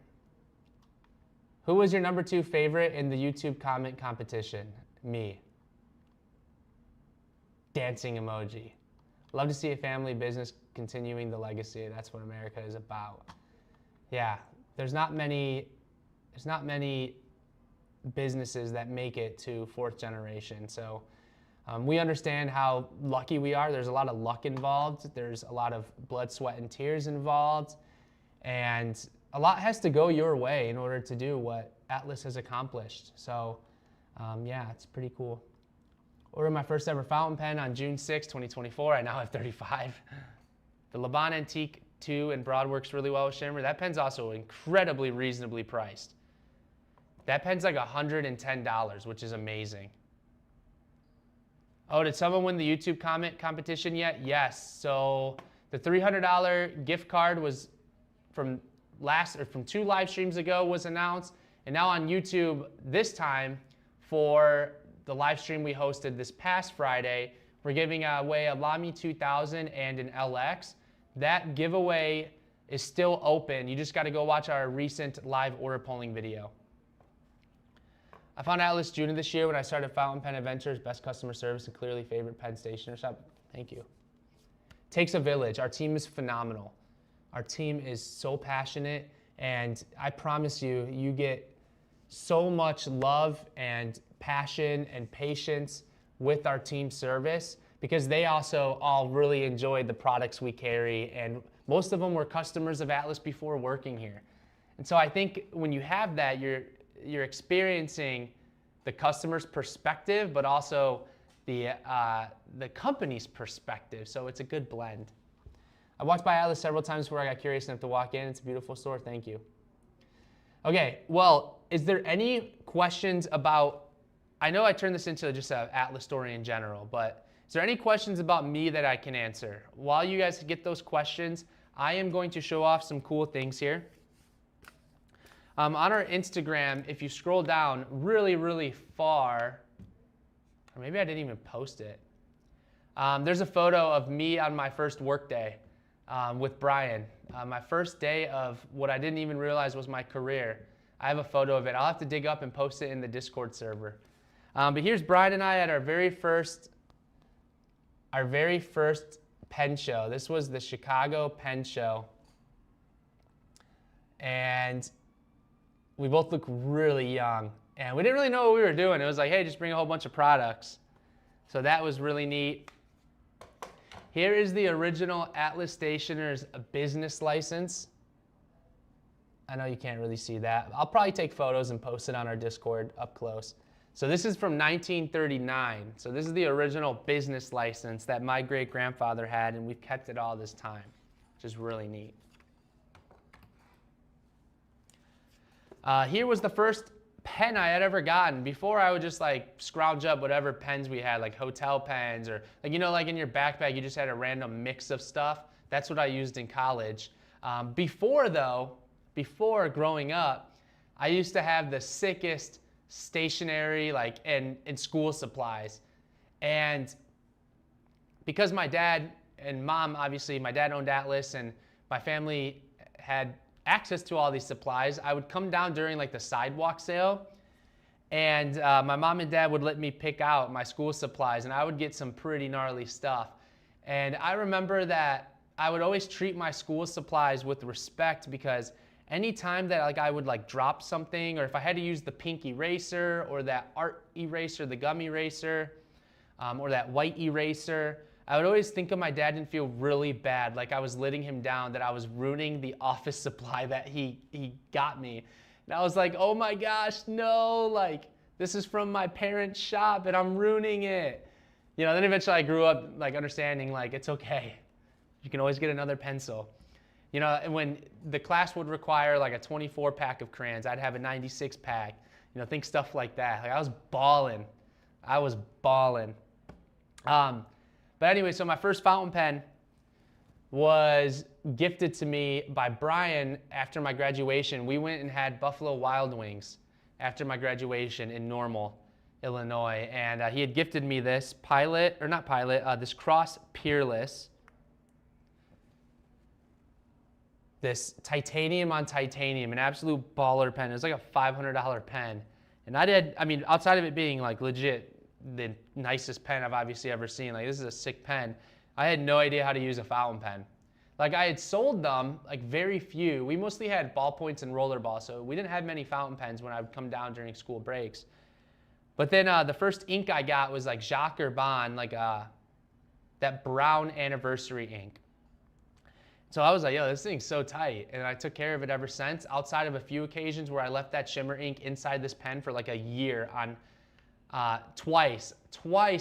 D: Who was your number 2 favorite in the YouTube comment competition? Me. Dancing emoji. Love to see a family business continuing the legacy. That's what America is about. Yeah, there's not many businesses that make it to 4th generation. So we understand how lucky we are. There's a lot of luck involved. There's a lot of blood, sweat, and tears involved. And a lot has to go your way in order to do what Atlas has accomplished. So yeah, it's pretty cool. Ordered my first ever fountain pen on June 6, 2024. I now have 35. The Laban Antique 2 in broad works really well with shimmer. That pen's also incredibly reasonably priced. That pen's like $110, which is amazing. Oh, did someone win the YouTube comment competition yet? Yes. So the $300 gift card was from 2 live streams ago was announced, and now on YouTube this time for the live stream we hosted this past Friday, we're giving away a Lamy 2000 and an LX. That giveaway is still open. You just got to go watch our recent live order polling video. I found Atlas June of this year when I started Fountain Pen Adventures, best customer service and clearly favorite pen stationer shop. Thank you. Takes a village. Our team is phenomenal. Our team is so passionate, and I promise you, you get so much love and passion and patience with our team service because they also all really enjoyed the products we carry, and most of them were customers of Atlas before working here. And so I think when you have that, you're experiencing the customer's perspective, but also the company's perspective. So it's a good blend. I walked by Atlas several times before I got curious enough to walk in. It's a beautiful store. Thank you. Okay, well, is there any questions about, I know I turned this into just an Atlas story in general, but is there any questions about me that I can answer? While you guys get those questions, I am going to show off some cool things here. On our Instagram, if you scroll down really, really far, or maybe I didn't even post it, there's a photo of me on my first work day with Brian. My first day of what I didn't even realize was my career. I have a photo of it. I'll have to dig up and post it in the Discord server. But here's Brian and I at our very first pen show. This was the Chicago Pen Show. And we both look really young. And we didn't really know what we were doing. It was like, hey, just bring a whole bunch of products. So that was really neat. Here is the original Atlas Stationers business license. I know you can't really see that. I'll probably take photos and post it on our Discord up close. So this is from 1939. So this is the original business license that my great-grandfather had, and we've kept it all this time, which is really neat. Here was the first pen I had ever gotten. Before, I would just like scrounge up whatever pens we had, like hotel pens, or like, you know, like in your backpack, you just had a random mix of stuff. That's what I used in college. Before growing up, I used to have the sickest stationery, like in school supplies. And because my dad and mom, obviously my dad owned Atlas and my family had access to all these supplies, I would come down during like the sidewalk sale, and my mom and dad would let me pick out my school supplies, and I would get some pretty gnarly stuff. And I remember that I would always treat my school supplies with respect, because anytime that like I would like drop something, or if I had to use the pink eraser or that art eraser, the gum eraser, or that white eraser, I would always think of my dad and feel really bad, like I was letting him down, that I was ruining the office supply that he got me. And I was like, oh my gosh, no, like this is from my parents' shop and I'm ruining it. You know, then eventually I grew up like understanding like it's okay. You can always get another pencil. You know, and when the class would require like a 24 pack of crayons, I'd have a 96 pack, you know, think stuff like that. Like I was balling. But anyway, so my first fountain pen was gifted to me by Brian after my graduation. We went and had Buffalo Wild Wings after my graduation in Normal, Illinois. And he had gifted me this this Cross Peerless. This titanium on titanium, an absolute baller pen. It was like a $500 pen. And outside of it being like legit the nicest pen I've obviously ever seen, like this is a sick pen, I had no idea how to use a fountain pen. Like I had sold them, like very few. We mostly had ballpoints and rollerballs, so we didn't have many fountain pens when I would come down during school breaks. But then the first ink I got was like Jacques Urban, like that brown anniversary ink. So I was like, yo, this thing's so tight. And I took care of it ever since, outside of a few occasions where I left that shimmer ink inside this pen for like a year on twice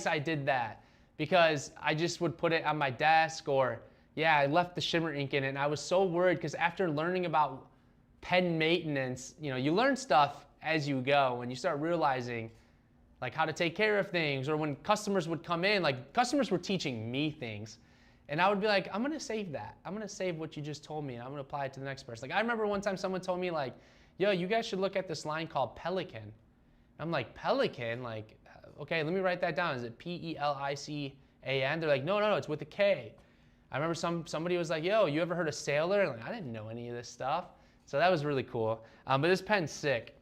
D: I did that, because I just would put it on my desk, or I left the shimmer ink in it, and I was so worried, because after learning about pen maintenance, you know, you learn stuff as you go, and you start realizing like how to take care of things, or when customers would come in, like customers were teaching me things, and I would be like, I'm gonna save that. I'm gonna save what you just told me, and I'm gonna apply it to the next person. Like I remember one time someone told me like, yo, you guys should look at this line called Pelican. I'm like, Pelican? Like, okay, let me write that down. Is it P-E-L-I-C-A-N? They're like, no, it's with a K. I remember somebody was like, yo, you ever heard of Sailor? Like, I didn't know any of this stuff. So that was really cool. But this pen's sick.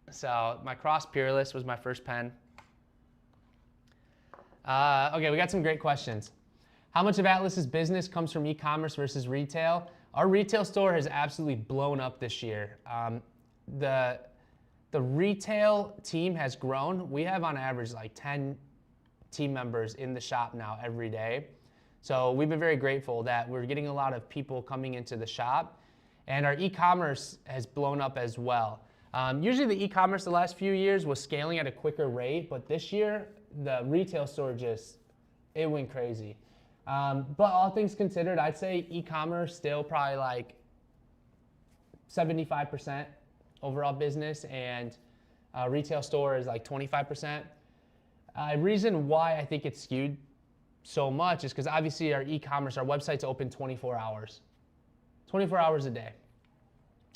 D: So my Cross Peerless was my first pen. Okay, we got some great questions. How much of Atlas's business comes from e-commerce versus retail? Our retail store has absolutely blown up this year. The retail team has grown. We have on average like 10 team members in the shop now every day. So we've been very grateful that we're getting a lot of people coming into the shop, and our e-commerce has blown up as well. Usually the e-commerce the last few years was scaling at a quicker rate, but this year the retail store it went crazy. But all things considered, I'd say e-commerce still probably like 75% overall business, and retail store is like 25%. Reason why I think it's skewed so much is because obviously our e-commerce, our website's open 24 hours a day.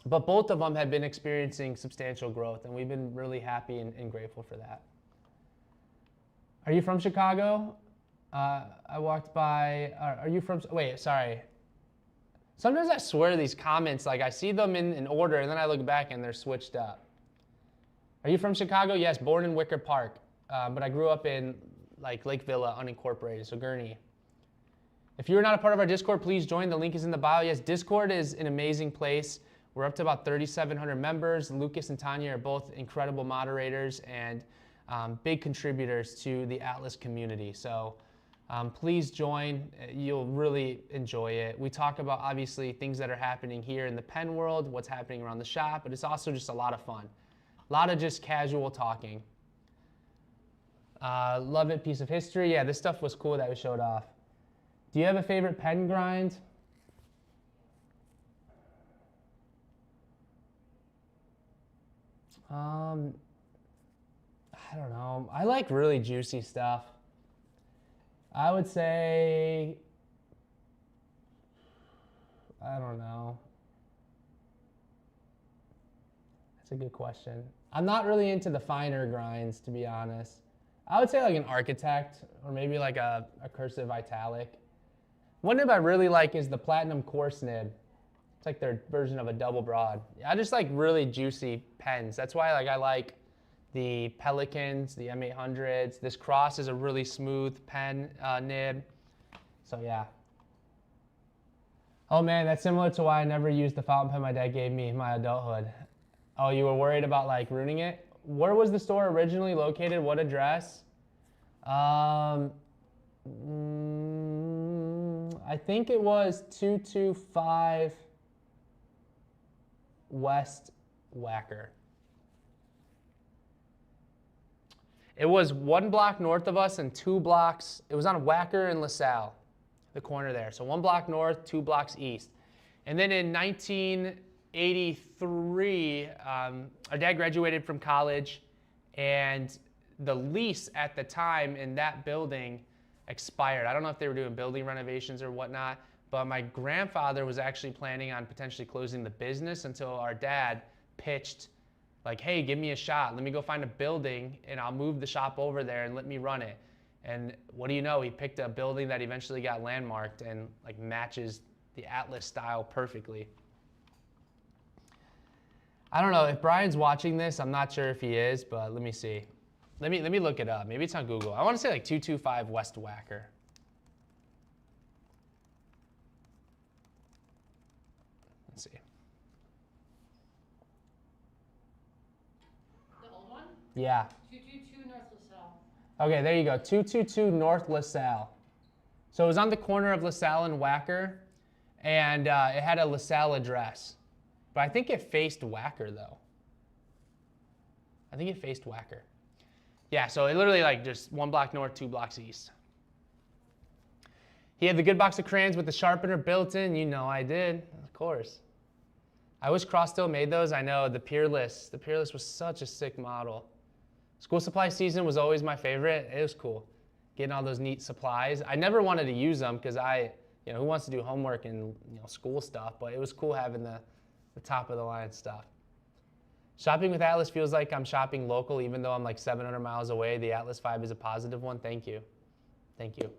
D: But both of them have been experiencing substantial growth, and we've been really happy and grateful for that. Are you from Chicago? I walked by, are you from, wait, sorry. Sometimes I swear these comments, like I see them in order and then I look back and they're switched up. Are you from Chicago? Yes, born in Wicker Park, but I grew up in like Lake Villa, unincorporated, so Gurnee. If you're not a part of our Discord, please join. The link is in the bio. Yes, Discord is an amazing place. We're up to about 3,700 members. Lucas and Tanya are both incredible moderators and big contributors to the Atlas community. So Please join. You'll really enjoy it. We talk about, obviously, things that are happening here in the pen world, what's happening around the shop, but it's also just a lot of fun. A lot of just casual talking. Love it, piece of history. Yeah, this stuff was cool that we showed off. Do you have a favorite pen grind? I don't know. I like really juicy stuff. I would say, I don't know. That's a good question. I'm not really into the finer grinds, to be honest. I would say like an Architect, or maybe like a cursive italic. One nib I really like is the Platinum Coarse nib. It's like their version of a double broad. I just like really juicy pens. That's why I like the Pelicans, the M800s. This Cross is a really smooth pen nib. So yeah. Oh man, that's similar to why I never used the fountain pen my dad gave me in my adulthood. Oh, you were worried about like ruining it? Where was the store originally located? What address? I think it was 225 West Wacker. It was 1 block north of us and 2 blocks. It was on Wacker and LaSalle, the corner there. So 1 block north, 2 blocks east. And then in 1983, our dad graduated from college, and the lease at the time in that building expired. I don't know if they were doing building renovations or whatnot, but my grandfather was actually planning on potentially closing the business until our dad pitched, like, hey, give me a shot. Let me go find a building and I'll move the shop over there and let me run it. And what do you know? He picked a building that eventually got landmarked and like matches the Atlas style perfectly. I don't know if Brian's watching this. I'm not sure if he is, but let me see. Let me look it up. Maybe it's on Google. I want to say like 225 West Wacker. Let's see.
C: The old one?
D: Yeah.
C: 222 North LaSalle.
D: Okay, there you go. 222 North LaSalle. So it was on the corner of LaSalle and Wacker, and it had a LaSalle address. But I think it faced Wacker, though. I think it faced Wacker. Yeah, so it literally like just 1 block north, 2 blocks east. He had the good box of crayons with the sharpener built in. You know I did, of course. I wish Cross still made those. I know, the Peerless. The Peerless was such a sick model. School supply season was always my favorite. It was cool, getting all those neat supplies. I never wanted to use them because who wants to do homework and school stuff, but it was cool having the top of the line stuff. Shopping with Atlas feels like I'm shopping local, even though I'm like 700 miles away. The Atlas vibe is a positive one. Thank you. Thank you.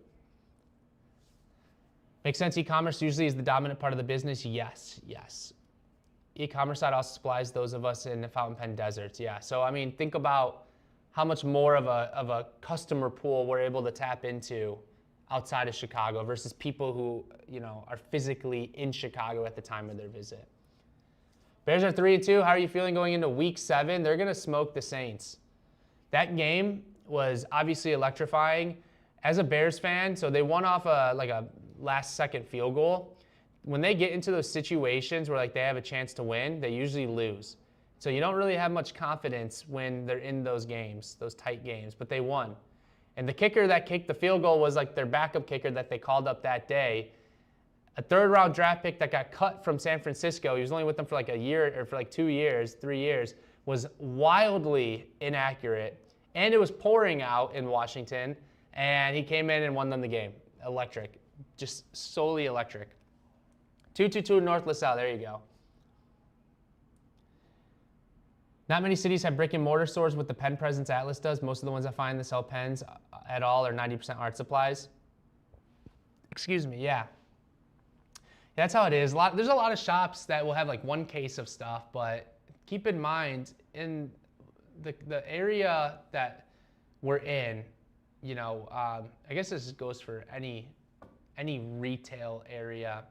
D: Makes sense, e-commerce usually is the dominant part of the business. Yes, yes. E-commerce side also supplies those of us in the fountain pen deserts. Yeah, so I mean, think about how much more of a customer pool we're able to tap into outside of Chicago versus people who are physically in Chicago at the time of their visit. Bears are 3-2. How are you feeling going into week 7? They're going to smoke the Saints. That game was obviously electrifying. As a Bears fan, so they won off a last-second field goal. When they get into those situations where they have a chance to win, they usually lose. So you don't really have much confidence when they're in those games, those tight games, but they won. And the kicker that kicked the field goal was their backup kicker that they called up that day. A 3rd-round draft pick that got cut from San Francisco, he was only with them for a year, or for 2 years, 3 years, was wildly inaccurate. And it was pouring out in Washington, and he came in and won them the game. Electric. Just solely electric. 222 North LaSalle, there you go. Not many cities have brick and mortar stores with the pen presence Atlas does. Most of the ones I find that sell pens at all are 90% art supplies. Excuse me, yeah. That's how it is. There's a lot of shops that will have 1 case of stuff, but keep in mind, in the area that we're in, I guess this goes for any retail area.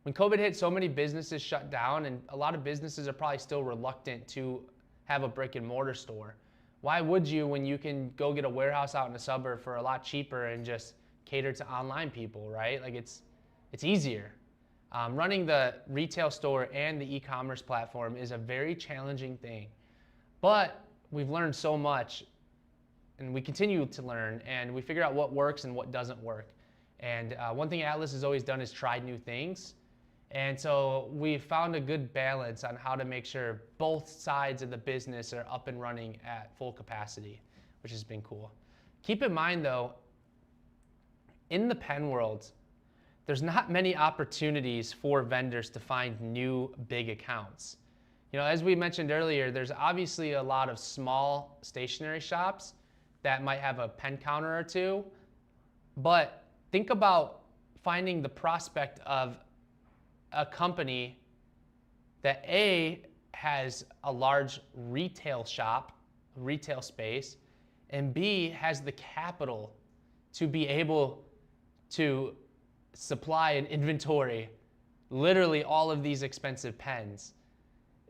D: When COVID hit, so many businesses shut down, and a lot of businesses are probably still reluctant to have a brick and mortar store. Why would you when you can go get a warehouse out in the suburb for a lot cheaper and just cater to online people, right? Like it's easier. Running the retail store and the e-commerce platform is a very challenging thing, but we've learned so much, and we continue to learn, and we figure out what works and what doesn't work. And one thing Atlas has always done is tried new things. And so we found a good balance on how to make sure both sides of the business are up and running at full capacity, which has been cool. Keep in mind though, in the pen world, there's not many opportunities for vendors to find new big accounts. You know, as we mentioned earlier, there's obviously a lot of small stationery shops that might have a pen counter or two, but think about finding the prospect of a company that A, has a large retail shop, retail space, and B, has the capital to be able to supply and inventory literally all of these expensive pens.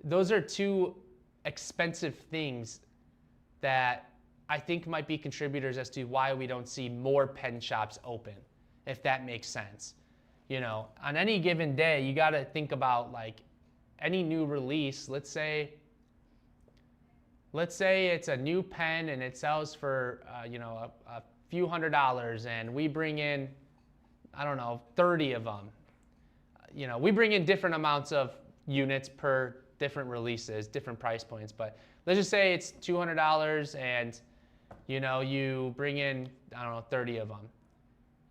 D: Those are two expensive things that I think might be contributors as to why we don't see more pen shops open, if that makes sense. You know, on any given day, you got to think about like any new release. Let's say it's a new pen and it sells for a few $100s, and we bring in, I don't know, 30 of them. You know, we bring in different amounts of units per different releases, different price points. But let's just say it's $200 and you bring in, I don't know, 30 of them.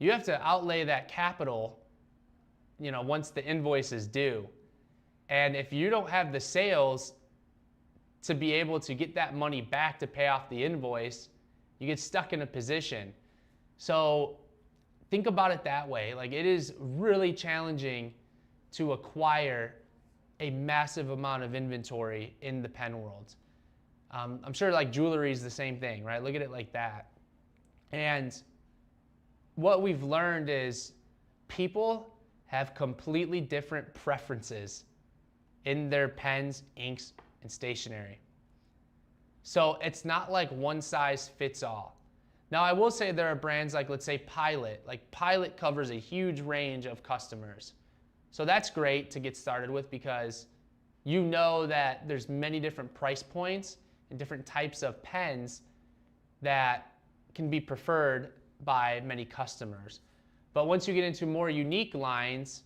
D: You have to outlay that capital, once the invoice is due. And if you don't have the sales to be able to get that money back to pay off the invoice, you get stuck in a position. So think about it that way. Like, it is really challenging to acquire a massive amount of inventory in the pen world. I'm sure like jewelry is the same thing, right? Look at it like that. And what we've learned is people have completely different preferences in their pens, inks, and stationery. So it's not like one size fits all. Now, I will say there are brands like, let's say, Pilot. Like, Pilot covers a huge range of customers. So that's great to get started with, because you know that there's many different price points and different types of pens that can be preferred by many customers. But once you get into more unique lines,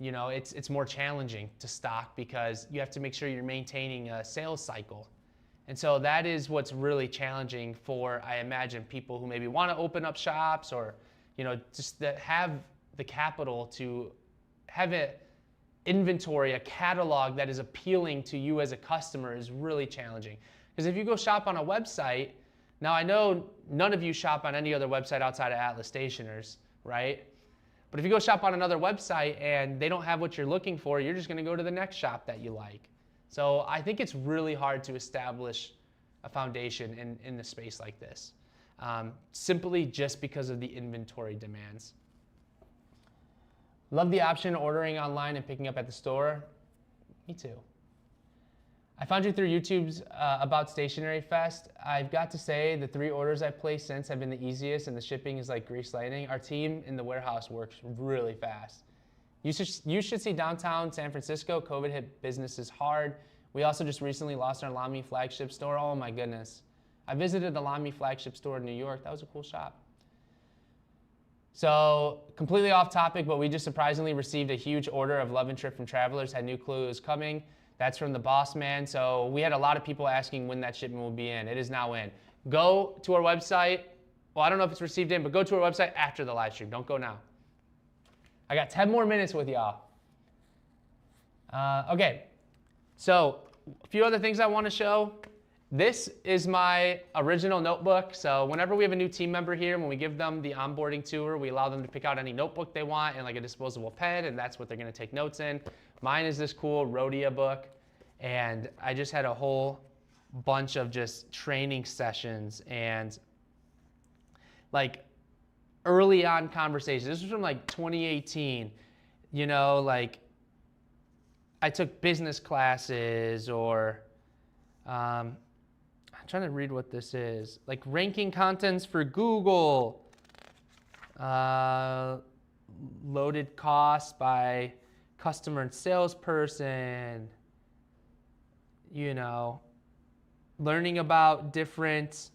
D: it's more challenging to stock, because you have to make sure you're maintaining a sales cycle. And so that is what's really challenging for, I imagine, people who maybe want to open up shops, or just that have the capital to have an inventory, a catalog that is appealing to you as a customer is really challenging. Because if you go shop on a website, now I know none of you shop on any other website outside of Atlas Stationers, right? But if you go shop on another website and they don't have what you're looking for, you're just going to go to the next shop that you like. So I think it's really hard to establish a foundation in a space like this, simply just because of the inventory demands. Love the option of ordering online and picking up at the store. Me too. I found you through YouTube's About Stationery Fest. I've got to say, the 3 orders I've placed since have been the easiest, and the shipping is like grease lightning. Our team in the warehouse works really fast. You should see downtown San Francisco. COVID hit businesses hard. We also just recently lost our Lamy flagship store. Oh my goodness. I visited the Lamy flagship store in New York. That was a cool shop. So, completely off topic, but we just surprisingly received a huge order of Love and Trip from Travelers. Had no clue it was coming. That's from the boss man. So we had a lot of people asking when that shipment will be in. It is now in. Go to our website. Well, I don't know if it's received in, but go to our website after the live stream. Don't go now. I got 10 more minutes with y'all. Okay, so a few other things I want to show. This is my original notebook. So whenever we have a new team member here, when we give them the onboarding tour, we allow them to pick out any notebook they want and like a disposable pen, and that's what they're going to take notes in. Mine is this cool Rhodia book, and I just had a whole bunch of just training sessions and like early on conversations. This was from like 2018, like I took business classes, or I'm trying to read what this is, like ranking contents for Google. Loaded costs by customer and salesperson, learning about different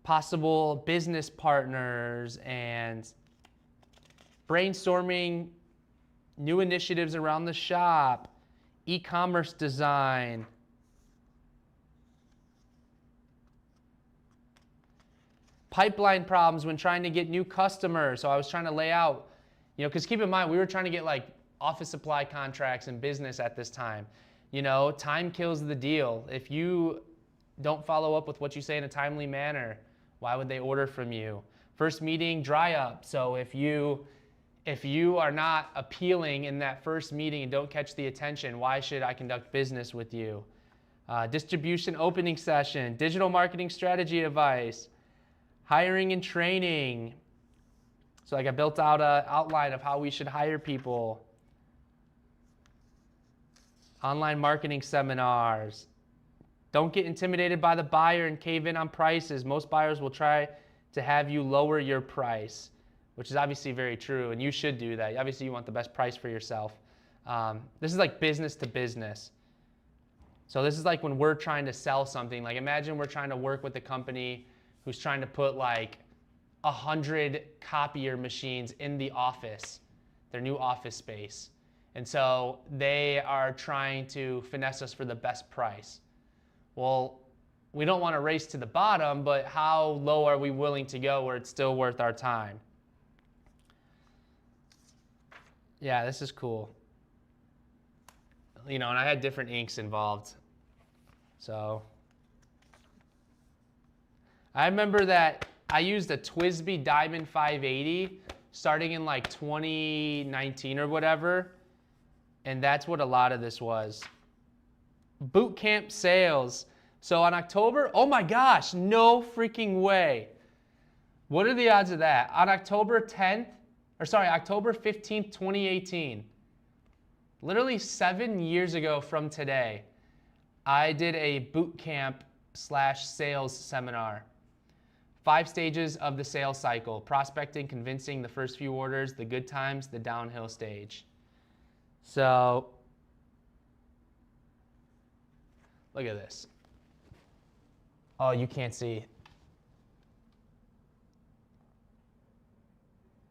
D: possible business partners and brainstorming new initiatives around the shop, e-commerce design, pipeline problems when trying to get new customers. So I was trying to lay out, because keep in mind, we were trying to get like office supply contracts and business at this time. Time kills the deal. If you don't follow up with what you say in a timely manner, why would they order from you? First meeting, dry up. So if you are not appealing in that first meeting and don't catch the attention, why should I conduct business with you? Distribution opening session, digital marketing strategy advice, hiring and training. So I built out an outline of how we should hire people. Online marketing seminars. Don't get intimidated by the buyer and cave in on prices. Most buyers will try to have you lower your price, which is obviously very true, and you should do that. Obviously, you want the best price for yourself. This is like business to business. So this is like when we're trying to sell something. Like imagine we're trying to work with a company who's trying to put like 100 copier machines in the office, their new office space. And so they are trying to finesse us for the best price. Well, we don't want to race to the bottom, but how low are we willing to go where it's still worth our time? Yeah, this is cool. And I had different inks involved. So I remember that I used a Twisby Diamond 580 starting in like 2019 or whatever. And that's what a lot of this was. Boot camp sales. So on October, oh my gosh, no freaking way. What are the odds of that? On October 15th, 2018, literally 7 years ago from today, I did a boot camp / sales seminar. 5 stages of the sales cycle: prospecting, convincing, the first few orders, the good times, the downhill stage. So look at this. Oh, you can't see.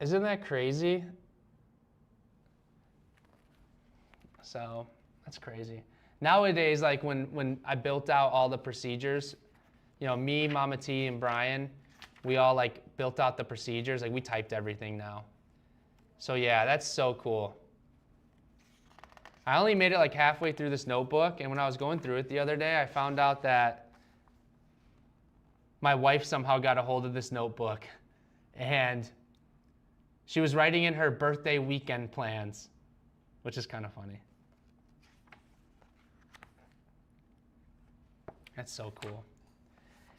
D: Isn't that crazy? So that's crazy. Nowadays, like when I built out all the procedures, me, Mama T, and Brian, we all like built out the procedures. Like we typed everything now. So yeah, that's so cool. I only made it like halfway through this notebook, and when I was going through it the other day, I found out that my wife somehow got a hold of this notebook, and she was writing in her birthday weekend plans, which is kind of funny. That's so cool.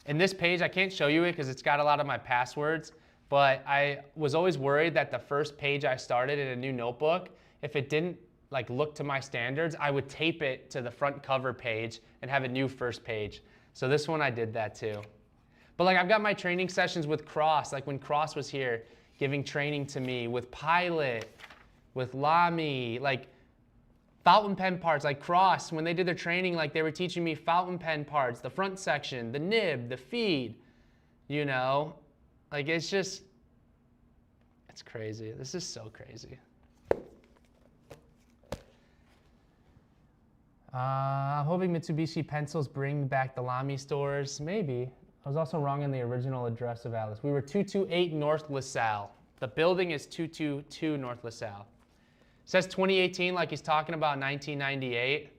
D: In this page, I can't show you it because it's got a lot of my passwords, but I was always worried that the first page I started in a new notebook, if it didn't like look to my standards, I would tape it to the front cover page and have a new first page. So this one I did that too. But like I've got my training sessions with Cross, like when Cross was here giving training to me, with Pilot, with Lamy, like fountain pen parts, like Cross, when they did their training, like they were teaching me fountain pen parts, the front section, the nib, the feed, like it's crazy. This is so crazy. I'm hoping Mitsubishi pencils bring back the Lamy stores. Maybe. I was also wrong on the original address of Alice. We were 228 North LaSalle. The building is 222 North LaSalle. It says 2018 like he's talking about 1998.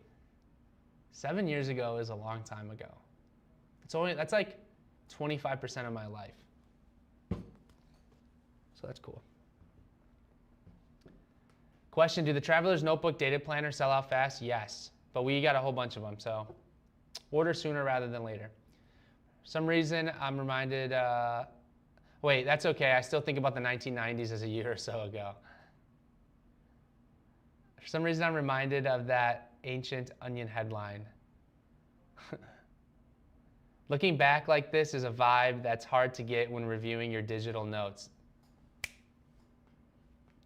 D: 7 years ago is a long time ago. That's like 25% of my life. So that's cool. Question, do the Traveler's Notebook Data Planner sell out fast? Yes. But we got a whole bunch of them, so order sooner rather than later. For some reason, I'm reminded, wait, that's okay. I still think about the 1990s as a year or so ago. For some reason, I'm reminded of that ancient Onion headline. Looking back like this is a vibe that's hard to get when reviewing your digital notes.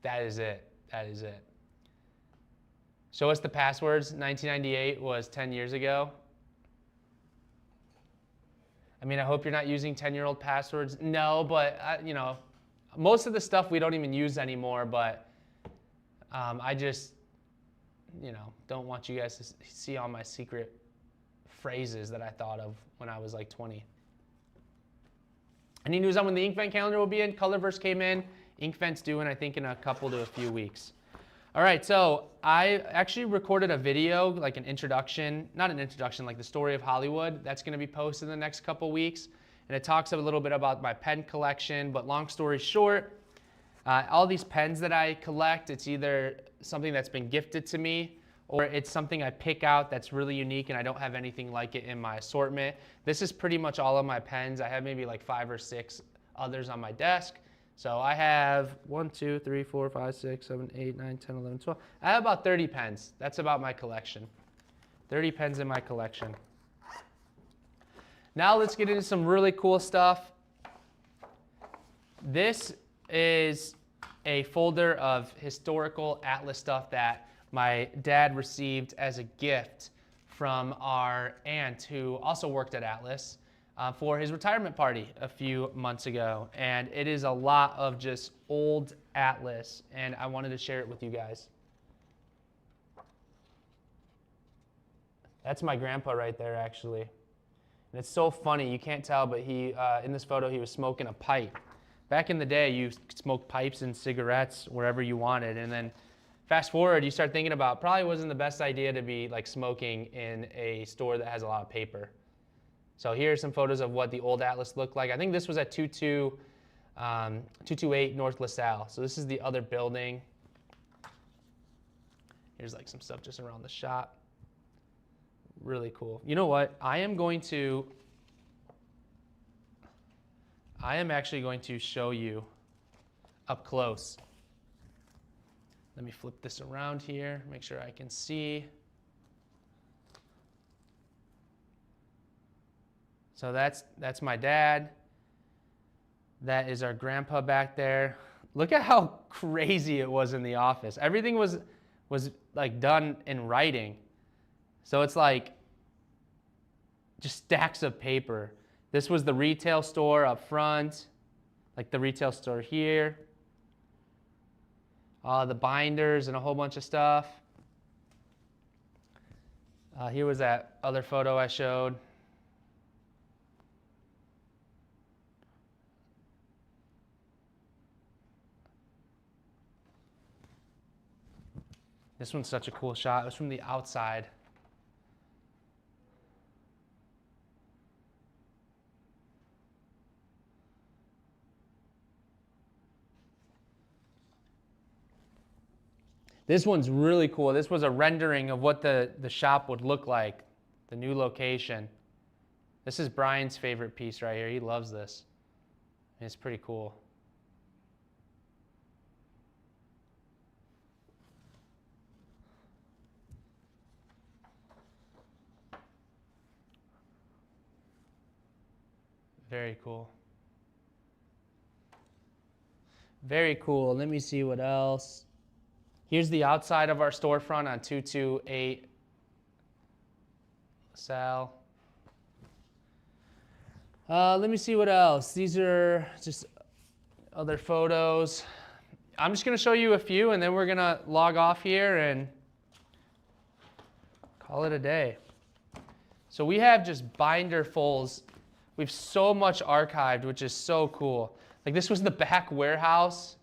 D: That is it. That is it. Show us the passwords. 1998 was 10 years ago. I mean, I hope you're not using 10-year-old passwords. No, but, you know, most of the stuff we don't even use anymore, but I just, you know, don't want you guys to see all my secret phrases that I thought of when I was like 20. Any news on when the Inkvent calendar will be in? Colorverse came in. Inkvent's due in, I think, in a couple to a few weeks. All right, so I actually recorded a video, like an introduction, not an introduction, like the story of Hollywood. That's going to be posted in the next couple weeks. And it talks a little bit about my pen collection, but long story short, all these pens that I collect, it's either something that's been gifted to me or it's something I pick out that's really unique and I don't have anything like it in my assortment. This is pretty much all of my pens. I have maybe like 5 or 6 others on my desk. So I have 1, 2, 3, 4, 5, 6, 7, 8, 9, 10, 11, 12. I have about 30 pens. That's about my collection. 30 pens in my collection. Now let's get into some really cool stuff. This is a folder of historical Atlas stuff that my dad received as a gift from our aunt who also worked at Atlas. For his retirement party a few months ago. And it is a lot of just old Atlas, and I wanted to share it with you guys. That's my grandpa right there, actually. And it's so funny, you can't tell, but he, in this photo, he was smoking a pipe. Back in the day, you smoked pipes and cigarettes wherever you wanted, and then fast forward, you start thinking about, probably wasn't the best idea to be like smoking in a store that has a lot of paper. So here are some photos of what the old Atlas looked like. I think this was at 228 North LaSalle. So this is the other building. Here's like some stuff just around the shop. Really cool. You know what? I am actually going to show you up close. Let me flip this around here, make sure I can see. So that's my dad. That is our grandpa back there. Look at how crazy it was in the office. Everything was like done in writing. So it's like just stacks of paper. This was the retail store up front, like the retail store here. The binders and a whole bunch of stuff. Here was that other photo I showed. This one's such a cool shot. It was from the outside. This one's really cool. This was a rendering of what the shop would look like, the new location. This is Brian's favorite piece right here. He loves this. It's pretty cool. Very cool. Very cool. Let me see what else. Here's the outside of our storefront on 228 LaSalle. Let me see what else. These are just other photos. I'm just going to show you a few, and then we're going to log off here and call it a day. So we have just binderfuls. We have so much archived, which is so cool. Like this was the back warehouse.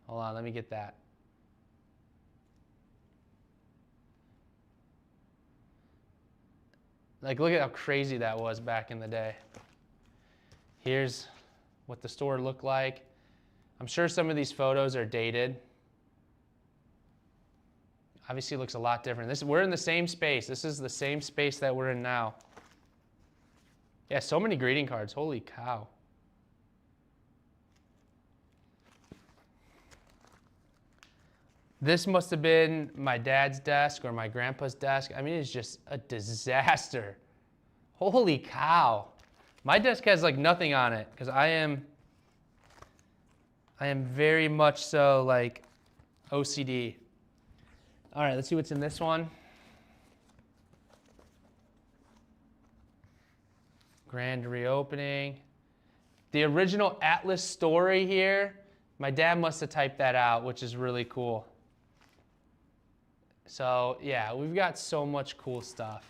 D: Hold on, let me get that. Like look at how crazy that was back in the day. Here's what the store looked like. I'm sure some of these photos are dated. Obviously it looks a lot different. We're in the same space. This is the same space that we're in now. Yeah, so many greeting cards. Holy cow. This must have been my dad's desk or my grandpa's desk. I mean, it's just a disaster. Holy cow. My desk has like nothing on it because I am I am very much so like OCD. All right, let's see what's in this one. Grand reopening. The original Atlas story here, my dad must have typed that out, which is really cool. So yeah, we've got so much cool stuff.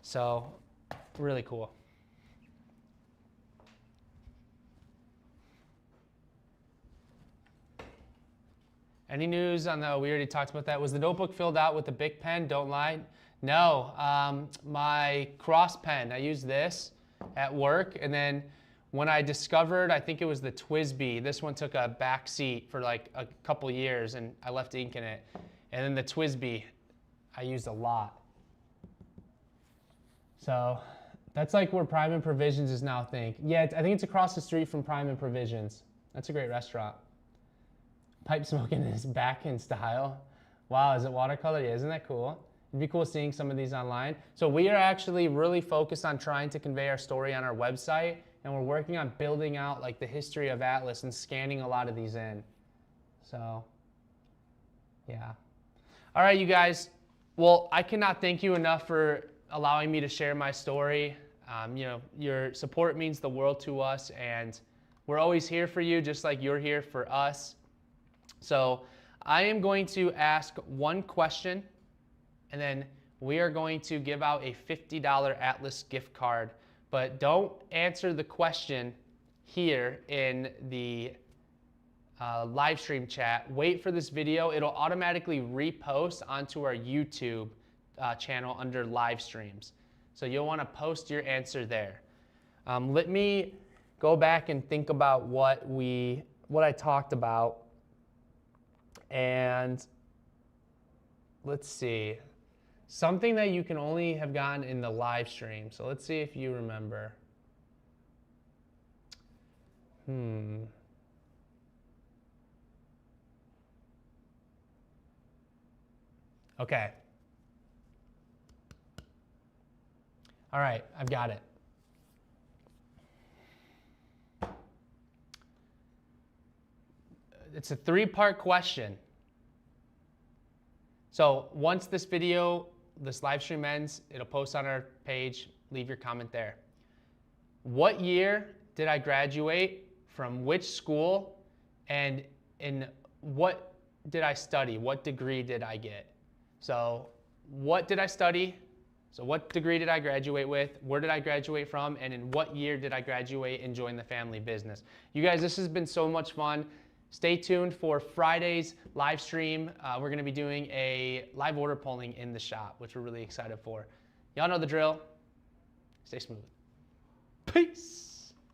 D: So really cool. Any news on the, we already talked about that. Was the notebook filled out with the Bic pen? Don't lie. No, my cross pen, I use this at work, and then when I discovered, I think it was the TWSBI, this one took a back seat for like a couple years and I left ink in it. And then the TWSBI, I used a lot. So that's like where Prime and Provisions is now, I think. Yeah, I think it's across the street from Prime and Provisions. That's a great restaurant. Pipe smoking is back in style. Wow, is it watercolor? Yeah, isn't that cool? It'd be cool seeing some of these online. So we are actually really focused on trying to convey our story on our website, and we're working on building out like the history of Atlas and scanning a lot of these in. So, yeah. All right, you guys. Well, I cannot thank you enough for allowing me to share my story. You know, your support means the world to us, and we're always here for you, just like you're here for us. So I am going to ask one question, and then we are going to give out a $50 Atlas gift card. But don't answer the question here in the live stream chat. Wait for this video. It'll automatically repost onto our YouTube channel under live streams. So you'll want to post your answer there. Let me go back and think about what I talked about. And let's see. Something that you can only have gotten in the live stream. So let's see if you remember. Okay. All right, I've got it. It's a 3-part question. So once this video, this live stream ends, it'll post on our page. Leave your comment there. What year did I graduate? From which school? And in what did I study? What degree did I get? So what did I study? So what degree did I graduate with? Where did I graduate from? And in what year did I graduate and join the family business? You guys, this has been so much fun. Stay tuned for Friday's live stream. We're going to be doing a live order polling in the shop, which we're really excited for. Y'all know the drill. Stay smooth. Peace.